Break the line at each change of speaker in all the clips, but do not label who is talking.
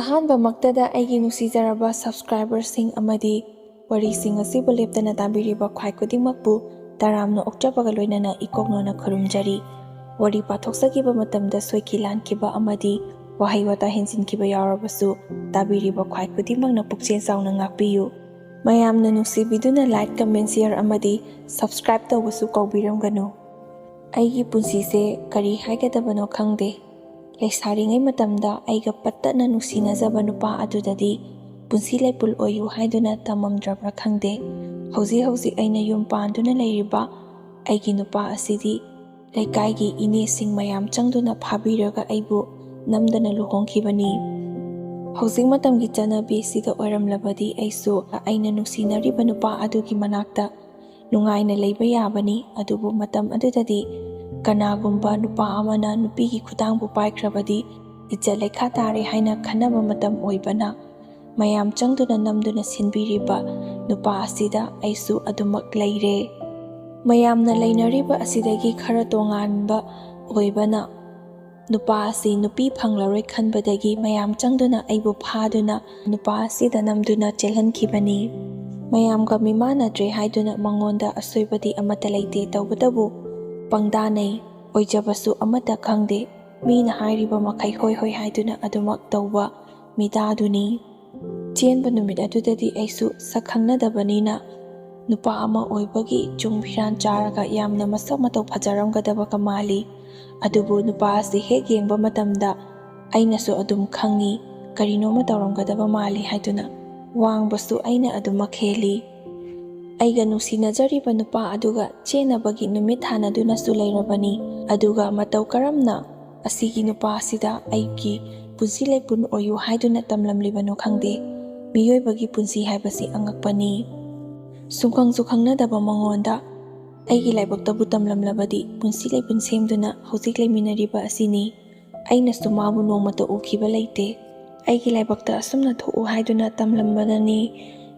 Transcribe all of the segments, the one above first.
ꯑꯍꯥꯟꯕꯃꯛꯇꯗ ꯑꯩꯒꯤ ꯅꯨꯡꯁꯤꯖꯔꯕ ꯁꯕꯁꯀ꯭ꯔꯥꯏꯕꯔꯁꯤꯡ ꯑꯃꯗꯤ ꯋꯥꯔꯤꯁꯤꯡ ꯑꯁꯤꯕꯨ ꯂꯦꯞꯇꯅ ꯇꯥꯕꯤꯔꯤꯕ ꯈ꯭ꯋꯥꯏ ꯈꯨꯗꯤꯡꯃꯛꯄꯨ ꯇꯔꯥꯝꯅ ꯑꯣꯛꯆꯕꯒ ꯂꯣꯏꯅꯅ ꯏꯀꯣꯛꯅꯣꯅ ꯈꯨꯔꯨꯝꯖꯔꯤ꯫ ꯋꯥꯔꯤ ꯄꯥꯊꯣꯛꯆꯈꯤꯕ ꯃꯇꯝꯗ ꯁꯣꯏꯈꯤ ꯂꯥꯟꯈꯤꯕ ꯑꯃꯗꯤ ꯋꯥꯍꯩ ꯋꯥꯇꯥ ꯍꯦꯟꯖꯤꯟꯈꯤꯕ ꯌꯥꯎꯔꯕꯁꯨ ꯇꯥꯕꯤꯔꯤꯕ ꯈ꯭ꯋꯥꯏ ꯈꯨꯗꯤꯡꯃꯛꯅ ꯄꯨꯛꯆꯦꯜ ꯆꯥꯎꯅ ꯉꯥꯛꯄꯤꯌꯨ꯫ ꯃꯌꯥꯝꯅ ꯅꯨꯡꯁꯤꯕꯤꯗꯨꯅ ꯂꯥꯏꯛ, ꯀꯃꯦꯟ, ꯁꯤꯌꯔ ꯑꯃꯗꯤ ꯁꯕꯁꯀ꯭ꯔꯥꯏꯕ ꯇꯧꯕꯁꯨ ꯀꯥꯎꯕꯤꯔꯝꯒꯅꯨ꯫ ꯑꯩꯒꯤ ꯄꯨꯟꯁꯤꯁꯦ ꯀꯔꯤ ꯍꯥꯏꯒꯗꯕꯅꯣ ꯈꯪꯗꯦ꯫ ꯂꯩꯁꯥꯔꯤꯉꯩ ꯃꯇꯝꯗ ꯑꯩꯒ ꯄꯠꯇꯅ ꯅꯨꯡꯁꯤꯅꯖꯕ ꯅꯨꯄꯥ ꯑꯗꯨꯗꯗꯤ ꯄꯨꯟꯁꯤ ꯂꯩꯄꯨꯜ ꯑꯣꯏꯌꯨ ꯍꯥꯏꯗꯨꯅ ꯇꯝꯃꯝꯗ꯭ꯔꯕ꯭ꯔꯥ ꯈꯪꯗꯦ꯫ ꯍꯧꯖꯤꯛ ꯑꯩꯅ ꯌꯨꯝ ꯄꯥꯟꯗꯨꯅ ꯂꯩꯔꯤꯕ ꯑꯩꯒꯤ ꯅꯨꯄꯥ ꯑꯁꯤꯗꯤ ꯂꯩꯀꯥꯏꯒꯤ ꯏꯅꯦꯁꯤꯡ ꯃꯌꯥꯝ ꯆꯪꯗꯨꯅ ꯐꯥꯕꯤꯔꯒ ꯑꯩꯕꯨ ꯅꯝꯗꯅ ꯂꯨꯍꯣꯡꯈꯤꯕꯅꯤ꯫ ꯍꯧꯖꯤꯛ ꯃꯇꯝꯒꯤ ꯆꯠꯅꯕꯤ ꯑꯁꯤꯗ ꯑꯣꯏꯔꯝꯂꯕꯗꯤ ꯑꯩꯁꯨ ꯑꯩꯅ ꯅꯨꯡꯁꯤꯅꯔꯤꯕ ꯅꯨꯄꯥ ꯑꯗꯨꯒꯤ ꯃꯅꯥꯛꯇ ꯅꯨꯡꯉꯥꯏꯅ ꯂꯩꯕ ꯌꯥꯕꯅꯤ꯫ ꯑꯗꯨꯕꯨ ꯃꯇꯝ ꯑꯗꯨꯗꯗꯤ ꯀꯅꯥꯒꯨꯝꯕ ꯅꯨꯄꯥ ꯑꯃꯅ ꯅꯨꯄꯤꯒꯤ ꯈꯨꯠꯇꯥꯡꯕꯨ ꯄꯥꯏꯈ꯭ꯔꯕꯗꯤ ꯏज्ꯖꯠ ꯂꯩꯈꯥ ꯇꯥꯔꯦ ꯍꯥꯏꯅ ꯈꯟꯅꯕ ꯃꯇꯝ ꯑꯣꯏꯕꯅ ꯃꯌꯥꯝ ꯆꯪꯗꯨꯅ ꯅꯝꯗꯨꯅ ꯁꯤꯟꯕꯤꯔꯤꯕ ꯅꯨꯄꯥ ꯑꯁꯤꯗ ꯑꯩꯁꯨ ꯑꯗꯨꯃꯛ ꯂꯩꯔꯦ꯫ ꯃꯌꯥꯝꯅ ꯂꯩꯅꯔꯤꯕ ꯑꯁꯤꯗꯒꯤ ꯈꯔ ꯇꯣꯉꯥꯟꯕ ꯑꯣꯏꯕꯅ ꯅꯨꯄꯥ ꯑꯁꯤ ꯅꯨꯄꯤ ꯐꯪꯂꯔꯣꯏ ꯈꯟꯕꯗꯒꯤ ꯃꯌꯥꯝ ꯆꯪꯗꯨꯅ ꯑꯩꯕꯨ ꯐꯥꯗꯨꯅ ꯅꯨꯄꯥ ꯑꯁꯤꯗ ꯅꯝꯗꯨꯅ ꯆꯦꯜꯍꯟꯈꯤꯕꯅꯤ꯫ ꯃꯌꯥꯝꯒ ꯃꯤꯃꯥꯟꯅꯗ꯭ꯔꯦ ꯍꯥꯏꯗꯨꯅ ꯃꯉꯣꯟꯗ ꯑꯁꯣꯏꯕꯗꯤ ꯑꯃꯠꯇ ꯂꯩꯇꯦ, ꯇꯧꯕꯇꯕꯨ ꯄꯪꯗꯥꯅꯩ, ꯑꯣꯏꯖꯕꯁꯨ ꯑꯃꯠꯇ ꯈꯪꯗꯦ꯫ ꯃꯤꯅ ꯍꯥꯏꯔꯤꯕ ꯃꯈꯩ ꯍꯣꯏ ꯍꯣꯏ ꯍꯥꯏꯗꯨꯅ ꯑꯗꯨꯃꯛ ꯇꯧꯕ ꯃꯤꯗꯥꯗꯨꯅꯤ꯫ ꯆꯦꯟꯕ ꯅꯨꯃꯤꯠ ꯑꯗꯨꯗꯗꯤ ꯑꯩꯁꯨ ꯁꯛ ꯈꯪꯅꯗꯕꯅꯤꯅ ꯅꯨꯄꯥ ꯑꯃ ꯑꯣꯏꯕꯒꯤ ꯆꯨꯡ ꯐꯤꯔꯥꯟ ꯆꯥꯔꯒ ꯌꯥꯝꯅ ꯃꯁꯛ ꯃꯇꯧ ꯐꯖꯔꯝꯒꯗꯕꯒ ꯃꯥꯜꯂꯤ꯫ ꯑꯗꯨꯕꯨ ꯅꯨꯄꯥ ꯑꯁꯤ ꯍꯦꯛ ꯌꯦꯡꯕ ꯃꯇꯝꯗ ꯑꯩꯅꯁꯨ ꯑꯗꯨꯝ ꯈꯪꯉꯤ ꯀꯔꯤꯅꯣꯃ ꯇꯧꯔꯝꯒꯗꯕ ꯃꯥꯜꯂꯤ ꯍꯥꯏꯗꯨꯅ꯫ ꯋꯥꯡꯕꯁꯨ ꯑꯩꯅ ꯑꯗꯨꯃꯛ ꯍꯦꯜꯂꯤ꯫ ꯑꯩꯒ ꯅꯨꯡꯁꯤꯅꯖꯔꯤꯕ ꯅꯨꯄꯥ ꯑꯗꯨꯒ ꯆꯦꯟꯅꯕꯒꯤ ꯅꯨꯃꯤꯠ ꯊꯥꯅꯗꯨꯅꯁꯨ ꯂꯩꯔꯕꯅꯤ꯫ ꯑꯗꯨꯒ ꯃꯇꯧ ꯀꯔꯝꯅ ꯑꯁꯤꯒꯤ ꯅꯨꯄꯥ ꯑꯁꯤꯗ ꯑꯩꯒꯤ ꯄꯨꯟꯁꯤ ꯂꯩꯄꯨꯟ ꯑꯣꯏꯌꯨ ꯍꯥꯏꯗꯨꯅ ꯇꯝꯂꯝꯂꯤꯕꯅꯣ ꯈꯪꯗꯦ꯫ ꯃꯤꯑꯣꯏꯕꯒꯤ ꯄꯨꯟꯁꯤ ꯍꯥꯏꯕꯁꯤ ꯑꯉꯛꯄꯅꯤ꯫ ꯁꯨꯡꯈꯪꯁꯨ ꯈꯪꯅꯗꯕ ꯃꯉꯣꯟꯗ ꯑꯩꯒꯤ ꯂꯥꯏꯕꯛꯇꯕꯨ ꯇꯝꯂꯝꯂꯕꯗꯤ ꯄꯨꯟꯁꯤ ꯂꯩꯄꯨꯟ ꯁꯦꯝꯗꯨꯅ ꯍꯧꯖꯤꯛ ꯂꯩꯃꯤꯟꯅꯔꯤꯕ ꯑꯁꯤꯅꯤ꯫ ꯑꯩꯅꯁꯨ ꯃꯥꯕꯨ ꯅꯣꯡꯃꯇ ꯎꯈꯤꯕ ꯂꯩꯇꯦ꯫ ꯑꯩꯒꯤ ꯂꯥꯏꯕꯛꯇ ꯑꯁꯨꯝꯅ ꯊꯣꯛꯎ ꯍꯥꯏꯗꯨꯅ ꯇꯝꯂꯝꯕꯅꯤ꯫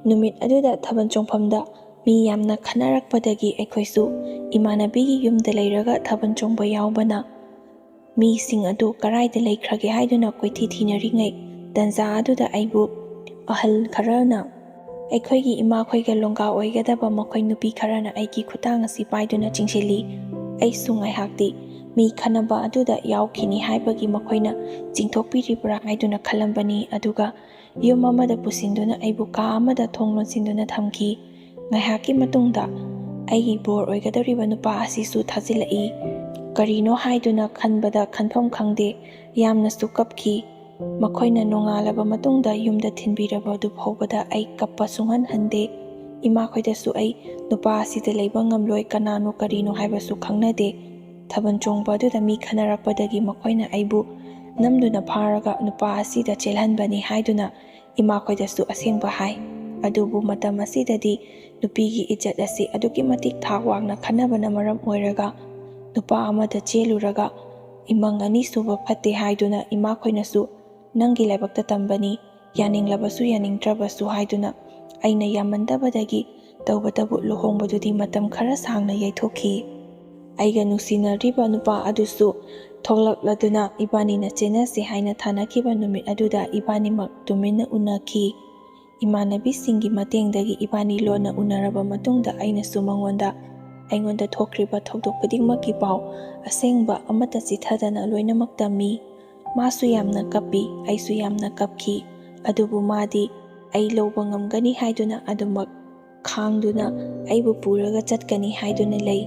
ꯅꯨꯃꯤꯠ ꯑꯗꯨꯗ ꯊꯥꯕꯜ ꯆꯣꯡꯐꯝꯗ ꯃꯤ ꯌꯥꯝꯅ ꯈꯟꯅꯔꯛꯄꯗꯒꯤ ꯑꯩꯈꯣꯏꯁꯨ ꯏꯃꯥꯟꯅꯕꯤꯒꯤ ꯌꯨꯝꯗ ꯂꯩꯔꯒ ꯊꯥꯕꯜ ꯆꯣꯡꯕ ꯌꯥꯎꯕꯅ ꯃꯤꯁꯤꯡ ꯑꯗꯨ ꯀꯔꯥꯏꯗ ꯂꯩꯈ꯭ꯔꯒꯦ ꯍꯥꯏꯗꯨꯅ ꯀꯣꯏꯊꯤ ꯊꯤꯅꯔꯤꯉꯩ ꯇꯟꯖꯥ ꯑꯗꯨꯗ ꯑꯩꯕꯨ ꯑꯍꯜ ꯈꯔꯅ, ꯑꯩꯈꯣꯏꯒꯤ ꯏꯃꯥꯈꯣꯏꯒ ꯂꯣꯡꯒꯥ ꯑꯣꯏꯒꯗꯕ ꯃꯈꯣꯏ ꯅꯨꯄꯤ ꯈꯔꯅ ꯑꯩꯒꯤ ꯈꯨꯠꯇꯥꯡ ꯑꯁꯤ ꯄꯥꯏꯗꯨꯅ ꯆꯤꯡꯁꯤꯜꯂꯤ꯫ ꯑꯩꯁꯨ ꯉꯥꯏꯍꯥꯛꯇꯤ ꯃꯤ ꯈꯟꯅꯕ ꯑꯗꯨꯗ ꯌꯥꯎꯈꯤꯅꯤ ꯍꯥꯏꯕꯒꯤ ꯃꯈꯣꯏꯅ ꯆꯤꯡꯊꯣꯛꯄꯤꯔꯤꯕ꯭ꯔꯥ ꯍꯥꯏꯗꯨꯅ ꯈꯜꯂꯝꯕꯅꯤ꯫ ꯑꯗꯨꯒ ꯌꯨꯝ ꯑꯃꯗ ꯄꯨꯁꯤꯟꯗꯨꯅ ꯑꯩꯕꯨ ꯀꯥ ꯑꯃꯗ ꯊꯣꯡ ꯂꯣꯟꯁꯤꯟꯗꯨꯅ ꯊꯝꯈꯤ꯫ ꯉꯥꯏꯍꯥꯛꯀꯤ ꯃꯇꯨꯡꯗ ꯑꯩꯒꯤ ꯕꯣꯔ ꯑꯣꯏꯒꯗꯧꯔꯤꯕ ꯅꯨꯄꯥ ꯑꯁꯤꯁꯨ ꯊꯥꯖꯤꯜꯂꯛꯏ꯫ ꯀꯔꯤꯅꯣ ꯍꯥꯏꯗꯨꯅ ꯈꯟꯕꯗ ꯈꯟꯐꯝ ꯈꯪꯗꯦ, ꯌꯥꯝꯅꯁꯨ ꯀꯞꯈꯤ꯫ ꯃꯈꯣꯏꯅ ꯅꯣꯡꯉꯥꯜꯂꯕ ꯃꯇꯨꯡꯗ ꯌꯨꯝꯗ ꯊꯤꯟꯕꯤꯔꯕ ꯑꯗꯨ ꯐꯥꯎꯕꯗ ꯑꯩ ꯀꯞꯄ ꯁꯨꯡꯍꯟꯍꯟꯗꯦ꯫ ꯏꯃꯥꯈꯣꯏꯗꯁꯨ ꯑꯩ ꯅꯨꯄꯥ ꯑꯁꯤꯗ ꯂꯩꯕ ꯉꯝꯂꯣꯏ, ꯀꯅꯥꯅꯣ ꯀꯔꯤꯅꯣ ꯍꯥꯏꯕꯁꯨ ꯈꯪꯅꯗꯦ꯫ ꯊꯥꯕꯜ ꯆꯣꯡꯕ ꯑꯗꯨꯗ ꯃꯤ ꯈꯟꯅꯔꯛꯄꯗꯒꯤ ꯃꯈꯣꯏꯅ ꯑꯩꯕꯨ ꯅꯝꯗꯨꯅ ꯐꯥꯔꯒ ꯅꯨꯄꯥ ꯑꯁꯤꯗ ꯆꯦꯜꯍꯟꯕꯅꯤ ꯍꯥꯏꯗꯨꯅ ꯏꯃꯥꯈꯣꯏꯗꯁꯨ ꯑꯁꯦꯡꯕ ꯍꯥꯏ꯫ ꯑꯗꯨꯕꯨ ꯃꯇꯝ ꯑꯁꯤꯗꯗꯤ ꯅꯨꯄꯤꯒꯤ ꯏज्ꯖꯠ ꯑꯁꯤ ꯑꯗꯨꯛꯀꯤ ꯃꯇꯤꯛ ꯊꯥꯛ ꯋꯥꯡꯅ ꯈꯟꯅꯕꯅ ꯃꯔꯝ ꯑꯣꯏꯔꯒ ꯅꯨꯄꯥ ꯑꯃꯗ ꯆꯦꯜꯂꯨꯔꯒ ꯏꯃꯪ ꯑꯅꯤ ꯁꯨꯕ ꯐꯠꯇꯦ ꯍꯥꯏꯗꯨꯅ ꯏꯃꯥꯈꯣꯏꯅꯁꯨ ꯅꯪꯒꯤ ꯂꯥꯏꯕꯛꯇ ꯇꯝꯕꯅꯤ, ꯌꯥꯅꯤꯡꯂꯕꯁꯨ ꯌꯥꯅꯤꯡꯗ꯭ꯔꯕꯁꯨ ꯍꯥꯏꯗꯨꯅ ꯑꯩꯅ ꯌꯥꯝꯃꯟꯗꯕꯗꯒꯤ ꯇꯧꯕꯇꯕꯨ ꯂꯨꯍꯣꯡꯕꯗꯨꯗꯤ ꯃꯇꯝ ꯈꯔ ꯁꯥꯡꯅ ꯌꯩꯊꯣꯛꯈꯤ꯫ ꯑꯩꯒ ꯅꯨꯡꯁꯤꯅꯔꯤꯕ ꯅꯨꯄꯥ ꯑꯗꯨꯁꯨ ꯊꯣꯛꯂꯛꯂꯗꯨꯅ ꯏꯕꯥꯅꯤꯅ ꯆꯦꯟꯅꯁꯦ ꯍꯥꯏꯅ ꯊꯥꯅꯈꯤꯕ ꯅꯨꯃꯤꯠ ꯑꯗꯨꯗ ꯏꯕꯥꯅꯤꯃꯛ ꯇꯨꯃꯤꯟꯅ ꯎꯅꯈꯤ꯫ ꯏꯃꯥꯟꯅꯕꯤꯁꯤꯡꯒꯤ ꯃꯇꯦꯡꯗꯒꯤ ꯏꯕꯥꯅꯤ ꯂꯣꯟꯅ ꯎꯅꯔꯕ ꯃꯇꯨꯡꯗ ꯑꯩꯅꯁꯨ ꯃꯉꯣꯟꯗ ꯑꯩꯉꯣꯟꯗ ꯊꯣꯛꯈ꯭ꯔꯤꯕ ꯊꯧꯗꯣꯛ ꯈꯨꯗꯤꯡꯃꯛꯀꯤ ꯄꯥꯎ ꯑꯁꯦꯡꯕ ꯑꯃꯠꯇ ꯆꯤꯊꯗꯅ ꯂꯣꯏꯅꯃꯛ ꯇꯝꯃꯤ꯫ ꯃꯥꯁꯨ ꯌꯥꯝꯅ ꯀꯞꯄꯤ, ꯑꯩꯁꯨ ꯌꯥꯝꯅ ꯀꯞꯈꯤ꯫ ꯑꯗꯨꯕꯨ ꯃꯥꯗꯤ ꯑꯩ ꯂꯧꯕ ꯉꯝꯒꯅꯤ ꯍꯥꯏꯗꯨꯅ ꯑꯗꯨꯃꯛ ꯈꯥꯡꯗꯨꯅ ꯑꯩꯕꯨ ꯄꯨꯔꯒ ꯆꯠꯀꯅꯤ ꯍꯥꯏꯗꯨꯅ ꯂꯩ꯫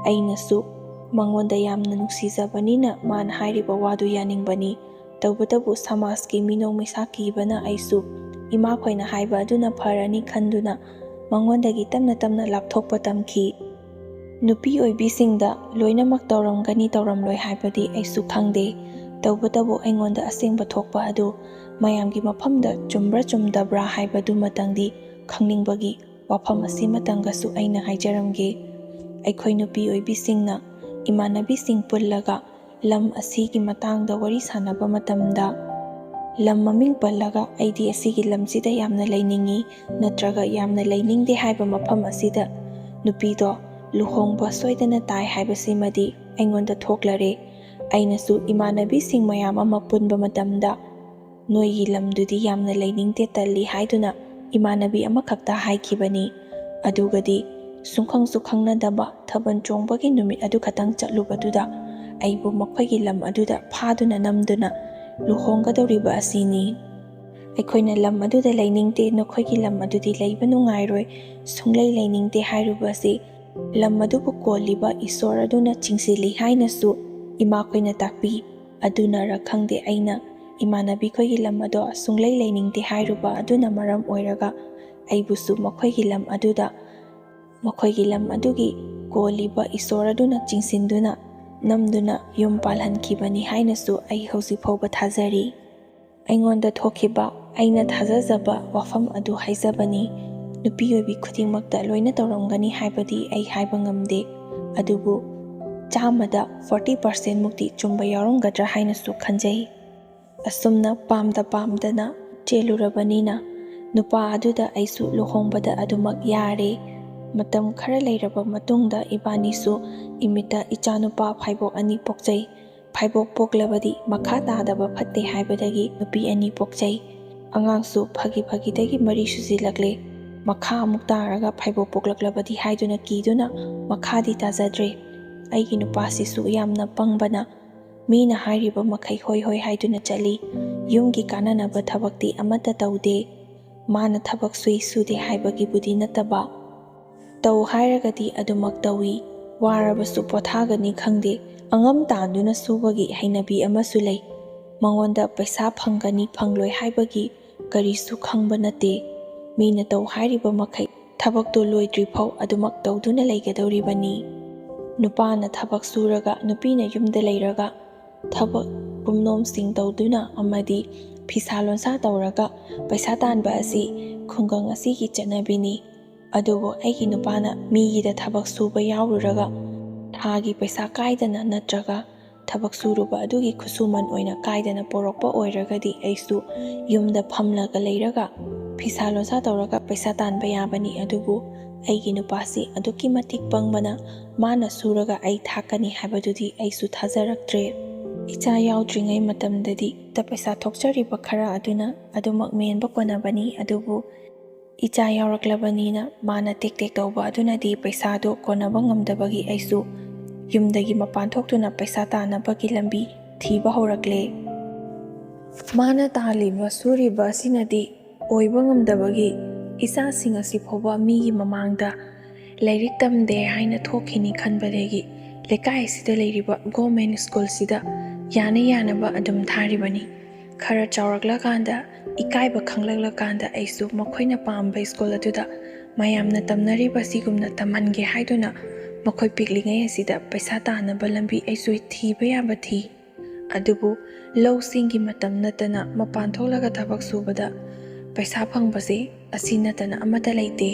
ꯑꯩꯅꯁꯨ ꯃꯉꯣꯟꯗ ꯌꯥꯝꯅ ꯅꯨꯡꯁꯤꯖꯕꯅꯤꯅ ꯃꯥꯅ ꯍꯥꯏꯔꯤꯕ ꯋꯥꯗꯨ ꯌꯥꯅꯤꯡꯕꯅꯤ꯫ ꯇꯧꯕꯇꯕꯨ ꯁꯃꯥꯖꯀꯤ ꯃꯤꯅꯧ ꯃꯩꯁꯥ ꯀꯤꯕꯅ ꯑꯩꯁꯨ ꯏꯃꯥꯈꯣꯏꯅ ꯍꯥꯏꯕ ꯑꯗꯨꯅ ꯐꯔꯅꯤ ꯈꯟꯗꯨꯅ ꯃꯉꯣꯟꯗꯒꯤ ꯇꯞꯅ ꯇꯞꯅ ꯂꯥꯞꯊꯣꯛꯄ ꯇꯝꯈꯤ꯫ ꯅꯨꯄꯤ ꯑꯣꯏꯕꯤꯁꯤꯡꯗ ꯂꯣꯏꯅꯃꯛ ꯇꯧꯔꯝꯒꯅꯤ ꯇꯧꯔꯝꯂꯣꯏ ꯍꯥꯏꯕꯗꯤ ꯑꯩꯁꯨ ꯈꯪꯗꯦ꯫ ꯇꯧꯕꯇꯕꯨ ꯑꯩꯉꯣꯟꯗ ꯑꯁꯦꯡꯕ ꯊꯣꯛꯄ ꯑꯗꯨ ꯃꯌꯥꯝꯒꯤ ꯃꯐꯝꯗ ꯆꯨꯝꯕ꯭ꯔꯥ ꯆꯨꯝꯗꯕ꯭ꯔꯥ ꯍꯥꯏꯕꯗꯨꯃꯇꯪꯗꯤ ꯈꯪꯅꯤꯡꯕꯒꯤ ꯋꯥꯐꯝ ꯑꯁꯤꯃꯇꯪꯒꯁꯨ ꯑꯩꯅ ꯍꯥꯏꯖꯔꯝꯒꯦ꯫ ꯑꯩꯈꯣꯏ ꯅꯨꯄꯤ ꯑꯣꯏꯕꯤꯁꯤꯡꯅ ꯏꯃꯥꯟꯅꯕꯤꯁꯤꯡ ꯄꯨꯜꯂꯒ ꯂꯝ ꯑꯁꯤꯒꯤ ꯃꯇꯥꯡꯗ ꯋꯥꯔꯤ ꯁꯥꯟꯅꯕ ꯃꯇꯝꯗ ꯂꯝ ꯃꯃꯤꯡ ꯄꯜꯂꯒ ꯑꯩꯗꯤ ꯑꯁꯤꯒꯤ ꯂꯝꯁꯤꯗ ꯌꯥꯝꯅ ꯂꯩꯅꯤꯡꯏ ꯅꯠꯇ꯭ꯔꯒ ꯌꯥꯝꯅ ꯂꯩꯅꯤꯡꯗꯦ ꯍꯥꯏꯕ ꯃꯐꯝ ꯑꯁꯤꯗ ꯅꯨꯄꯤꯗꯣ ꯂꯨꯍꯣꯡꯕ ꯁꯣꯏꯗꯅ ꯇꯥꯏ ꯍꯥꯏꯕꯁꯤꯃꯗꯤ ꯑꯩꯉꯣꯟꯗ ꯊꯣꯛꯂꯔꯦ꯫ ꯑꯩꯅꯁꯨ ꯏꯃꯥꯟꯅꯕꯤꯁꯤꯡ ꯃꯌꯥꯝ ꯑꯃ ꯄꯨꯟꯕ ꯃꯇꯝꯗ ꯅꯣꯏꯒꯤ ꯂꯝꯗꯨꯗꯤ ꯌꯥꯝꯅ ꯂꯩꯅꯤꯡꯗꯦ ꯇꯜꯂꯤ ꯍꯥꯏꯗꯨꯅ ꯏꯃꯥꯟꯅꯕꯤ ꯑꯃꯈꯛꯇ ꯍꯥꯏꯈꯤꯕꯅꯤ꯫ ꯑꯗꯨꯒꯗꯤ ꯁꯨꯡꯈꯪꯁꯨ ꯈꯪꯅꯗꯕ ꯊꯥꯕꯜ ꯆꯣꯡꯕꯒꯤ ꯅꯨꯃꯤꯠ ꯑꯗꯨ ꯈꯛꯇꯪ ꯆꯠꯂꯨꯕꯗꯨꯗ ꯑꯩꯕꯨ ꯃꯈꯣꯏꯒꯤ ꯂꯝ ꯑꯗꯨꯗ ꯐꯥꯗꯨꯅ ꯅꯝꯗꯨꯅ ꯂꯨꯍꯣꯡꯒꯗꯧꯔꯤꯕ ꯑꯁꯤꯅꯤ꯫ ꯑꯩꯈꯣꯏꯅ ꯂꯝ ꯑꯗꯨꯗ ꯂꯩꯅꯤꯡꯗꯦ, ꯅꯈꯣꯏꯒꯤ ꯂꯝ ꯑꯗꯨꯗꯤ ꯂꯩꯕ ꯅꯨꯡꯉꯥꯏꯔꯣꯏ, ꯁꯨꯡꯂꯩ ꯂꯩꯅꯤꯡꯗꯦ ꯍꯥꯏꯔꯨꯕ ꯑꯁꯤ ꯂꯝ ꯑꯗꯨꯕꯨ ꯀꯣꯜꯂꯤꯕ ꯏꯁꯣꯔ ꯑꯗꯨꯅ ꯆꯤꯡꯁꯤꯜꯂꯤ ꯍꯥꯏꯅꯁꯨ ꯏꯃꯥꯈꯣꯏꯅ ꯇꯥꯛꯄꯤ꯫ ꯑꯗꯨꯅꯔ ꯈꯪꯗꯦ ꯑꯩꯅ ꯏꯃꯥꯟꯅꯕꯤꯈꯣꯏꯒꯤ ꯂꯝ ꯑꯗꯣ ꯁꯨꯡꯂꯩ ꯂꯩꯅꯤꯡꯗꯦ ꯍꯥꯏꯔꯨꯕ ꯑꯗꯨꯅ ꯃꯔꯝ ꯑꯣꯏꯔꯒ ꯑꯩꯕꯨꯁꯨ ꯃꯈꯣꯏꯒꯤ ꯂꯝ ꯑꯗꯨꯗ ꯃꯈꯣꯏꯒꯤ ꯂꯝ ꯑꯗꯨꯒꯤ ꯀꯣꯜꯂꯤꯕ ꯏꯁꯣꯔ ꯑꯗꯨꯅ ꯆꯤꯡꯁꯤꯟꯗꯨꯅ ꯅꯝꯗꯨꯅ ꯌꯨꯝ ꯄꯥꯜꯍꯟꯈꯤꯕꯅꯤ ꯍꯥꯏꯅꯁꯨ ꯑꯩ ꯍꯧꯖꯤꯛ ꯐꯥꯎꯕ ꯊꯥꯖꯔꯤ꯫ ꯑꯩꯉꯣꯟꯗ ꯊꯣꯛꯈꯤꯕ ꯑꯩꯅ ꯊꯥꯖꯖꯕ ꯋꯥꯐꯝ ꯑꯗꯨ ꯍꯥꯏꯖꯕꯅꯤ꯫ ꯅꯨꯄꯤ ꯑꯣꯏꯕꯤ ꯈꯨꯗꯤꯡꯃꯛꯇ ꯂꯣꯏꯅ ꯇꯧꯔꯝꯒꯅꯤ ꯍꯥꯏꯕꯗꯤ ꯑꯩ ꯍꯥꯏꯕ ꯉꯝꯗꯦ, ꯑꯗꯨꯕꯨ 100ꯗ 40% ꯃꯨꯛꯇꯤ ꯆꯨꯝꯕ ꯌꯥꯎꯔꯝꯒꯗ꯭ꯔꯥ ꯍꯥꯏꯅꯁꯨ ꯈꯟꯖꯩ꯫ ꯑꯁꯨꯝꯅ ꯄꯥꯝꯗꯅ ꯆꯦꯜꯂꯨꯔꯕꯅꯤꯅ ꯅꯨꯄꯥ ꯑꯗꯨꯗ ꯑꯩꯁꯨ ꯂꯨꯍꯣꯡꯕꯗ ꯑꯗꯨꯃꯛ ꯌꯥꯔꯦ꯫ ꯃꯇꯝ ꯈꯔ ꯂꯩꯔꯕ ꯃꯇꯨꯡꯗ ꯏꯕꯥꯅꯤꯁꯨ ꯏꯃꯤꯠꯇ ꯏꯆꯥꯅꯨꯄꯥ ꯐꯥꯏꯕꯣꯛ 2 ꯄꯣꯛꯆꯩ꯫ ꯐꯥꯏꯕꯣꯛ ꯄꯣꯛꯂꯕꯗꯤ ꯃꯈꯥ ꯇꯥꯗꯕ ꯐꯠꯇꯦ ꯍꯥꯏꯕꯗꯒꯤ ꯅꯨꯄꯤ 2 ꯄꯣꯛꯆꯩ꯫ ꯑꯉꯥꯡꯁꯨ ꯐꯥꯒꯤꯗꯒꯤ 3 ꯁꯨꯖꯤꯜꯂꯛꯂꯦ꯫ ꯃꯈꯥ ꯑꯃꯨꯛ ꯇꯥꯔꯒ ꯐꯥꯏꯕꯣꯛ ꯄꯣꯛꯂꯛꯂꯕꯗꯤ ꯍꯥꯏꯗꯨꯅ ꯀꯤꯗꯨꯅ ꯃꯈꯥꯗꯤ ꯇꯥꯖꯗ꯭ꯔꯦ꯫ ꯑꯩꯒꯤ ꯅꯨꯄꯥꯁꯤꯁꯨ ꯌꯥꯝꯅ ꯄꯪꯕꯅ ꯃꯤꯅ ꯍꯥꯏꯔꯤꯕ ꯃꯈꯩ ꯍꯣꯏ ꯍꯣꯏ ꯍꯥꯏꯗꯨꯅ ꯆꯠꯂꯤ꯫ ꯌꯨꯝꯒꯤ ꯀꯥꯟꯅꯅꯕ ꯊꯕꯛꯇꯤ ꯑꯃꯠꯇ ꯇꯧꯗꯦ꯫ ꯃꯥꯅ ꯊꯕꯛ ꯁꯨꯗꯦ ꯍꯥꯏꯕꯒꯤꯕꯨꯗꯤ ꯅꯠꯇꯕ, ꯇꯧ ꯍꯥꯏꯔꯒꯗꯤ ꯑꯗꯨꯃꯛ ꯇꯧꯏ꯫ ꯋꯥꯔꯕꯁꯨ ꯄꯣꯊꯥꯒꯅꯤ ꯈꯪꯗꯦ, ꯑꯉꯝ तांदुना सुबगी हैनबी अमसु लै। मंगोंदा पैसा फंगनी फंगलोय हाइबगी करीसु खंगबा नते। मीना तौ हाइरिबा मखै थबक तो लोइद्रि फौ अदुमक तौदुना लैगदौरिबनी। नुपाना थबक सुरगा नुपीना युमदा लैरगा थबक पुमनोमसिंग तौदुना अमदी फिसा लोंसा तौरगा पैसा तानबा असि खुंगंग असिगी चनबिनी। अदुबो ऐगी नुपाना मीगीदा थबक सुबा याउरुरगा थागी पैसा कायदना नत्रगा थबक सुरुबा अदुगी खुसुमन ओइना कायदना पोरकपा ओइरगदी ऐसु युमदा फमलगा लैरगा फिसा लोंसा तौरगा पैसा तानबा याबनी। अदुबु ऐगी नुपासी अदुकी मतिक पंगबना माना सुरगा ऐ थाकनी हाइबदुदी ऐसु थाजरक्त्रे। इचा याउद्रिङै मतमददी ता पैसा थोक्चरिबा खरा अदुना अदुमक मेनबा कोनबनी। अदुबु इचा याउरक्लबनीना माना टेक टेक तौबा अदुनादी पैसादो कोनबा ngамदबगी ऐसु युमदगी मपान थोक्तुना पैसा तानबगी लंबी थीबा हौरक्ले। माना तालिबा सुरिबा सिनदी ओइबा ngамदबगी इचासिंग असि फौबा मीगी ममांगदा लाइरिक तमदे हाइना थोखिनी खनबदगी लेकाय सिदा लैरिबा गवर्नमेंट स्कूल सिदा याना यानबा अदुम थारिबनी। खरा चावरक्लकांदा इकायबा खंगलक्लकांदा ऐसु मखोइना पाम्बा स्कूल अदुदा मयामना तमनरिबा सिगुमना तमनगे हाइदुना मखोइ पिकलिङै असिदा पैसा तानबा लंबी ऐसु थीबा याबा थी। अदुबु लौसिंगी मतम नतना मपान थोलगा थबक सुबदा पैसा फंगबसे असि नतना अमता लैते।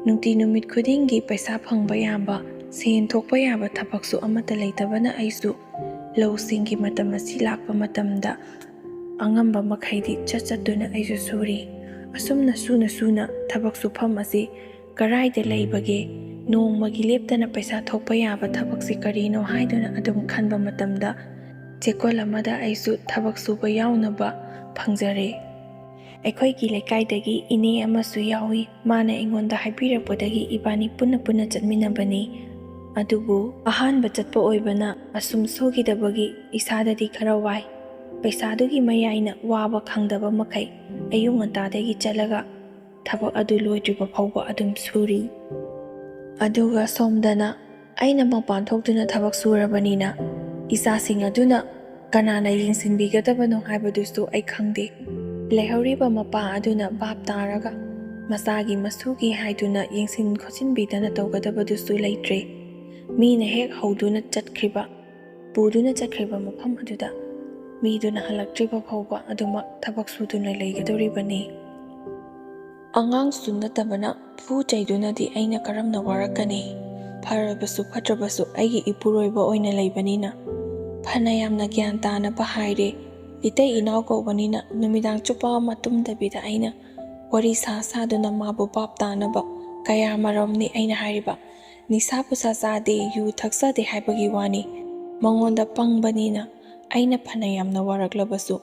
नुंति नुमित खुदिंगी पैसा फंगबा याबा सेन थोकबा याबा थबकसु अमता लैतबना ऐसु लौसिंगी मतम असि लाकपा मतमदा अंगंबा मखैदी चचतुना ऐसु सुरी। असुमना सुना थबक सुफम असि कराइदा लैबगे नोंमगी लेप्तना पैसा थोकबा याबा थबकसि करिनो हाइदुना अदुम खनबा मतमदा चेकोल अमदा ऐसु थबक सुबा याउनबा फंगजरे। अखोइगी लेकाइदगी इने अमसु याउई। माना एंगोंदा हाइबिरकपदगी इबानी पुन्ना चटमिनबनी। अदुबु अहानबा चटपा ओइबना असुम सोगिदबगी इसाददी खरा वाई। पैसादुगी मयाइना वाबा खंगदबा मखै अयुंग ngantadagi चलगा थबक अदु लोइद्रिबा फौबा अदुम सुरी। अदुगा सोमदना अइना मपान थोक्तुना थबक सुरबनीना इचासिंग अदुना कनाना येंसिनबिगदबनो हाइबदुसु ऐ खंगदे। लेहौरिबा मपा अदुना बाप तारगा मसागी मसुगी हाइदुना येंसिन खोसिनबिदना तौगदबदुसु लैत्रे। मीना हेक हौदुना चटख्रिबा पुदुना चटख्रिबा मफम अदुदा मीदुना हलक्त्रिबा फौबा अदुमक थबक सुदुना लैगदौरिबनी। अंगांग सुनतबना फू चैदुनादी ऐना करमना वारकनी। फरबसु फत्रबसु ऐगी इपुरोइबा ओइना लैबनीना फना यामना ग्यान तानबा हाइरे। इतै इनाव कौबनीना नुमिदांग चुपा अमा तुमदबिदा ऐना वरी सादुना माबु बाप तानबा कया मरमनी ऐना हाइरिबा। निसा पुसा चादे यू थक्सदे हाइबगी वानी। मंगोंदा पंगबनीना ꯑꯩꯅ ꯐꯅ ꯌꯥꯝꯅ ꯋꯥꯔꯛꯂꯕꯁꯨ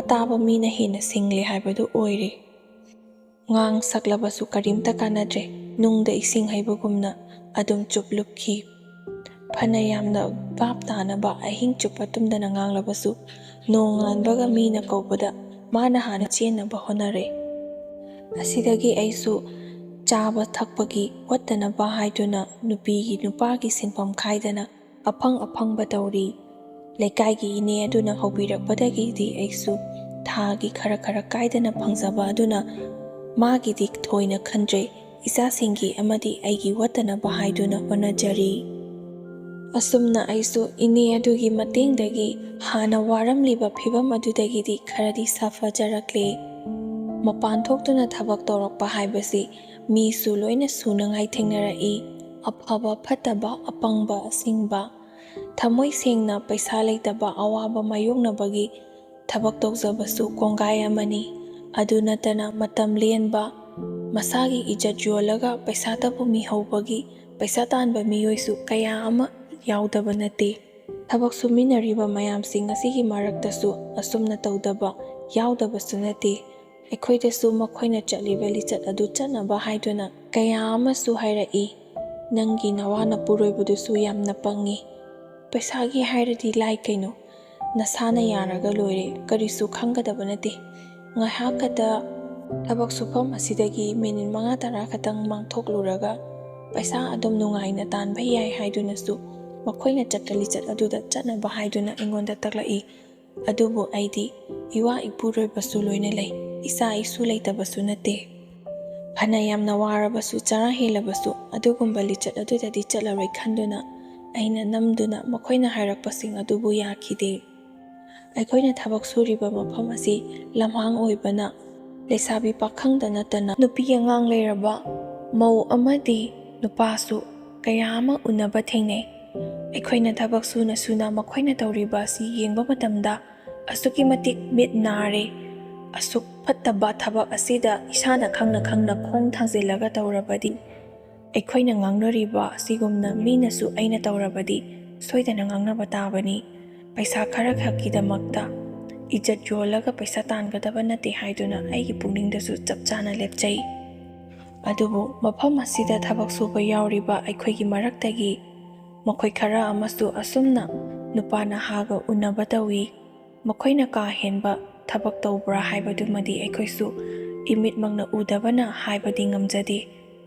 ꯑꯇꯥꯕ ꯃꯤꯅ ꯍꯦꯟꯅ ꯁꯤꯡꯂꯦ ꯍꯥꯏꯕꯗꯨ ꯑꯣꯏꯔꯦ꯫ ꯉꯥꯡ ꯁꯛꯂꯕꯁꯨ ꯀꯔꯤꯝꯇ ꯀꯥꯟꯅꯗ꯭ꯔꯦ꯫ ꯅꯨꯡꯗ ꯏꯁꯤꯡ ꯍꯩꯕꯒꯨꯝꯅ ꯑꯗꯨꯝ ꯆꯨꯞ ꯂꯨꯞꯈꯤ꯫ ꯐꯅ ꯌꯥꯝꯅ ꯚꯥꯞ ꯇꯥꯅꯕ ꯑꯍꯤꯡ ꯆꯨꯞꯄ ꯇꯨꯝꯗꯅ ꯉꯥꯡꯂꯕꯁꯨ ꯅꯣꯡꯉꯥꯟꯕꯒ ꯃꯤꯅ ꯀꯧꯕꯗ ꯃꯥꯅ ꯍꯥꯟꯅ ꯆꯦꯟꯅꯕ ꯍꯣꯠꯅꯔꯦ꯫ ꯑꯁꯤꯗꯒꯤ ꯑꯩꯁꯨ ꯆꯥꯕ ꯊꯛꯄꯒꯤ ꯋꯠꯇꯅꯕ ꯍꯥꯏꯗꯨꯅ ꯅꯨꯄꯤꯒꯤ ꯅꯨꯄꯥꯒꯤ ꯁꯤꯟꯐꯝ ꯈꯥꯏꯗꯅ ꯑꯐꯪ ꯑꯐꯪꯕ ꯇꯧꯔꯤ꯫ ꯂꯩꯀꯥꯏꯒꯤ ꯏꯅꯦ ꯑꯗꯨꯅ ꯍꯧꯕꯤꯔꯛꯄꯗꯒꯤꯗꯤ ꯑꯩꯁꯨ ꯊꯥꯒꯤ ꯈꯔ ꯀꯥꯏꯗꯅ ꯐꯪꯖꯕ ꯑꯗꯨꯅ ꯃꯥꯒꯤꯗꯤ ꯊꯣꯏꯅ ꯈꯟꯗ꯭ꯔꯦ꯫ ꯏꯆꯥꯁꯤꯡꯒꯤ ꯑꯃꯗꯤ ꯑꯩꯒꯤ ꯋꯠꯇꯅꯕ ꯍꯥꯏꯗꯨꯅ ꯍꯣꯠꯅꯖꯔꯤ꯫ ꯑꯁꯨꯝꯅ ꯑꯩꯁꯨ ꯏꯅꯦ ꯑꯗꯨꯒꯤ ꯃꯇꯦꯡꯗꯒꯤ ꯍꯥꯟꯅ ꯋꯥꯔꯝꯂꯤꯕ ꯐꯤꯚꯝ ꯑꯗꯨꯗꯒꯤꯗꯤ ꯈꯔꯗꯤ ꯁꯥꯐꯖꯔꯛꯂꯦ꯫ ꯃꯄꯥꯟ ꯊꯣꯛꯇꯨꯅ ꯊꯕꯛ ꯇꯧꯔꯛꯄ ꯍꯥꯏꯕꯁꯤ ꯃꯤꯁꯨ ꯂꯣꯏꯅ ꯁꯨꯅꯉꯥꯏ ꯊꯦꯡꯅꯔꯛꯏ꯫ ꯑꯐꯕ ꯐꯠꯇꯕ, ꯑꯄꯪꯕ ꯑꯁꯤꯡꯕ, ꯊꯃꯣꯏ ꯁꯦꯡꯅ ꯄꯩꯁꯥ ꯂꯩꯇꯕ ꯑꯋꯥꯕ ꯃꯥꯌꯣꯛꯅꯕꯒꯤ ꯊꯕꯛ ꯇꯧꯖꯕꯁꯨ ꯀꯣꯡꯒꯥꯏ ꯑꯃꯅꯤ꯫ ꯑꯗꯨ ꯅꯠꯇꯅ ꯃꯇꯝ ꯂꯦꯟꯕ, ꯃꯁꯥꯒꯤ ꯏꯖꯠ ꯌꯣꯜꯂꯒ ꯄꯩꯁꯥꯇꯕꯨ ꯃꯤꯍꯧꯕꯒꯤ ꯄꯩꯁꯥ ꯇꯥꯟꯕ ꯃꯤꯑꯣꯏꯁꯨ ꯀꯌꯥ ꯑꯃ ꯌꯥꯎꯗꯕ ꯅꯠꯇꯦ꯫ ꯊꯕꯛ ꯁꯨꯃꯤꯟꯅꯔꯤꯕ ꯃꯌꯥꯝꯁꯤꯡ ꯑꯁꯤꯒꯤ ꯃꯔꯛꯇꯁꯨ ꯑꯁꯨꯝꯅ ꯇꯧꯗꯕ ꯌꯥꯎꯗꯕꯁꯨ ꯅꯠꯇꯦ꯫ ꯑꯩꯈꯣꯏꯗꯁꯨ ꯃꯈꯣꯏꯅ ꯆꯠꯂꯤꯕ ꯂꯤꯆꯠ ꯑꯗꯨ ꯆꯠꯅꯕ ꯍꯥꯏꯗꯨꯅ ꯀꯌꯥ ꯑꯃꯁꯨ ꯍꯥꯏꯔꯛꯏ꯫ ꯅꯪꯒꯤ ꯅꯋꯥ ꯅꯄꯨꯔꯣꯏꯕꯗꯨꯁꯨ ꯌꯥꯝꯅ ꯄꯪꯉꯤ꯫ ꯄꯩꯁꯥꯒꯤ ꯍꯥꯏꯔꯗꯤ ꯂꯥꯏ ꯀꯩꯅꯣ, ꯅꯁꯥꯅ ꯌꯥꯔꯒ ꯂꯣꯏꯔꯦ, ꯀꯔꯤꯁꯨ ꯈꯪꯒꯗꯕ ꯅꯠꯇꯦ꯫ ꯉꯥꯏꯍꯥꯛ ꯈꯛꯇ ꯊꯕꯛ ꯁꯨꯐꯝ ꯑꯁꯤꯗꯒꯤ ꯃꯤꯅꯤꯠ 5-10 ꯈꯛꯇꯪ ꯃꯥꯡꯊꯣꯛꯂꯨꯔꯒ ꯄꯩꯁꯥ ꯑꯗꯨꯝ ꯅꯨꯡꯉꯥꯏꯅ ꯇꯥꯟꯕ ꯌꯥꯏ ꯍꯥꯏꯗꯨꯅꯁꯨ ꯃꯈꯣꯏꯅ ꯆꯠꯄ ꯂꯤꯆꯠ ꯑꯗꯨꯗ ꯆꯠꯅꯕ ꯍꯥꯏꯗꯨꯅ ꯑꯩꯉꯣꯟꯗ ꯇꯛꯂꯛꯏ꯫ ꯑꯗꯨꯕꯨ ꯑꯩꯗꯤ ꯏꯋꯥ ꯏꯄꯨꯔꯣꯏꯕꯁꯨ ꯂꯣꯏꯅ ꯂꯩ, ꯏꯆꯥ ꯏꯁꯨ ꯂꯩꯇꯕꯁꯨ ꯅꯠꯇꯦ꯫ ꯐꯅ ꯌꯥꯝꯅ ꯋꯥꯔꯕꯁꯨ, ꯆꯔꯥ ꯍꯦꯜꯂꯕꯁꯨ ꯑꯗꯨꯒꯨꯝꯕ ꯂꯤꯆꯠ ꯑꯗꯨꯗꯗꯤ ꯆꯠꯂꯔꯣꯏ ꯈꯟꯗꯨꯅ ꯑꯩꯅ ꯅꯝꯗꯨꯅ ꯃꯈꯣꯏꯅ ꯍꯥꯏꯔꯛꯄꯁꯤꯡ ꯑꯗꯨꯕꯨ ꯌꯥꯈꯤꯗꯦ꯫ ꯑꯩꯈꯣꯏꯅ ꯊꯕꯛ ꯁꯨꯔꯤꯕ ꯃꯐꯝ ꯑꯁꯤ ꯂꯝꯍꯥꯡ ꯑꯣꯏꯕꯅ ꯂꯩꯁꯥꯕꯤ ꯄꯥꯈꯪꯗ ꯅꯠꯇꯅ ꯅꯨꯄꯤ ꯑꯉꯥꯡ ꯂꯩꯔꯕ ꯃꯧ ꯑꯃꯗꯤ ꯅꯨꯄꯥꯁꯨ ꯀꯌꯥ ꯑꯃ ꯎꯅꯕ ꯊꯦꯡꯅꯩ꯫ ꯑꯩꯈꯣꯏꯅ ꯊꯕꯛ ꯁꯨꯅ ꯃꯈꯣꯏꯅ ꯇꯧꯔꯤꯕ ꯑꯁꯤ ꯌꯦꯡꯕ ꯃꯇꯝꯗ ꯑꯁꯨꯛꯀꯤ ꯃꯇꯤꯛ ꯃꯤꯠ ꯅꯥꯔꯦ꯫ ꯑꯁꯨꯛ ꯐꯠꯇꯕ ꯊꯕꯛ ꯑꯁꯤꯗ ꯏꯁꯥꯅ ꯈꯪꯅ ꯈꯣꯡ ꯊꯥꯡꯖꯤꯜꯂꯒ ꯇꯧꯔꯕꯗꯤ, ꯑꯩꯈꯣꯏꯅ ꯉꯥꯡꯅꯔꯤꯕ ꯑꯁꯤꯒꯨꯝꯅ ꯃꯤꯅꯁꯨ ꯑꯩꯅ ꯇꯧꯔꯕꯗꯤ ꯁꯣꯏꯗꯅ ꯉꯥꯡꯅꯕ ꯇꯥꯕꯅꯤ꯫ ꯄꯩꯁా ꯈꯔ ꯈꯛꯀꯤꯗꯃꯛꯇ ꯏꯖꯠ ꯌꯣꯜꯂꯒ ꯄꯩꯁꯥ ꯇꯥꯟꯒꯗꯕ ꯅꯠꯇꯦ ꯍꯥꯏꯗꯨꯅ ꯑꯩꯒꯤ ꯄꯨꯛꯅꯤꯡꯗꯁꯨ ꯆꯞ ꯆꯥꯅ ꯂꯦꯞꯆꯩ꯫ ꯑꯗꯨꯕꯨ ꯃꯐꯝ ꯑꯁꯤꯗ ꯊꯕꯛ ꯁꯨꯕ ꯌꯥꯎꯔꯤꯕ ꯑꯩꯈꯣꯏꯒꯤ ꯃꯔꯛꯇꯒꯤ ꯃꯈꯣꯏ ꯈꯔ ꯑꯃꯁꯨ ꯑꯁꯨꯝꯅ ꯅꯨꯄꯥ ꯅꯍꯥꯒ ꯎꯅꯕ ꯇꯧꯏ꯫ ꯃꯈꯣꯏꯅ ꯀꯥ ꯍꯦꯟꯕ ꯊꯕꯛ ꯇꯧꯕ꯭ꯔꯥ ꯍꯥꯏꯕꯗꯨꯃꯗꯤ ꯑꯩꯈꯣꯏꯁꯨ ꯏꯃꯤꯠꯃꯛꯅ ꯎꯗꯕꯅ ꯍꯥꯏꯕꯗꯤ ꯉꯝꯖꯗꯦ꯫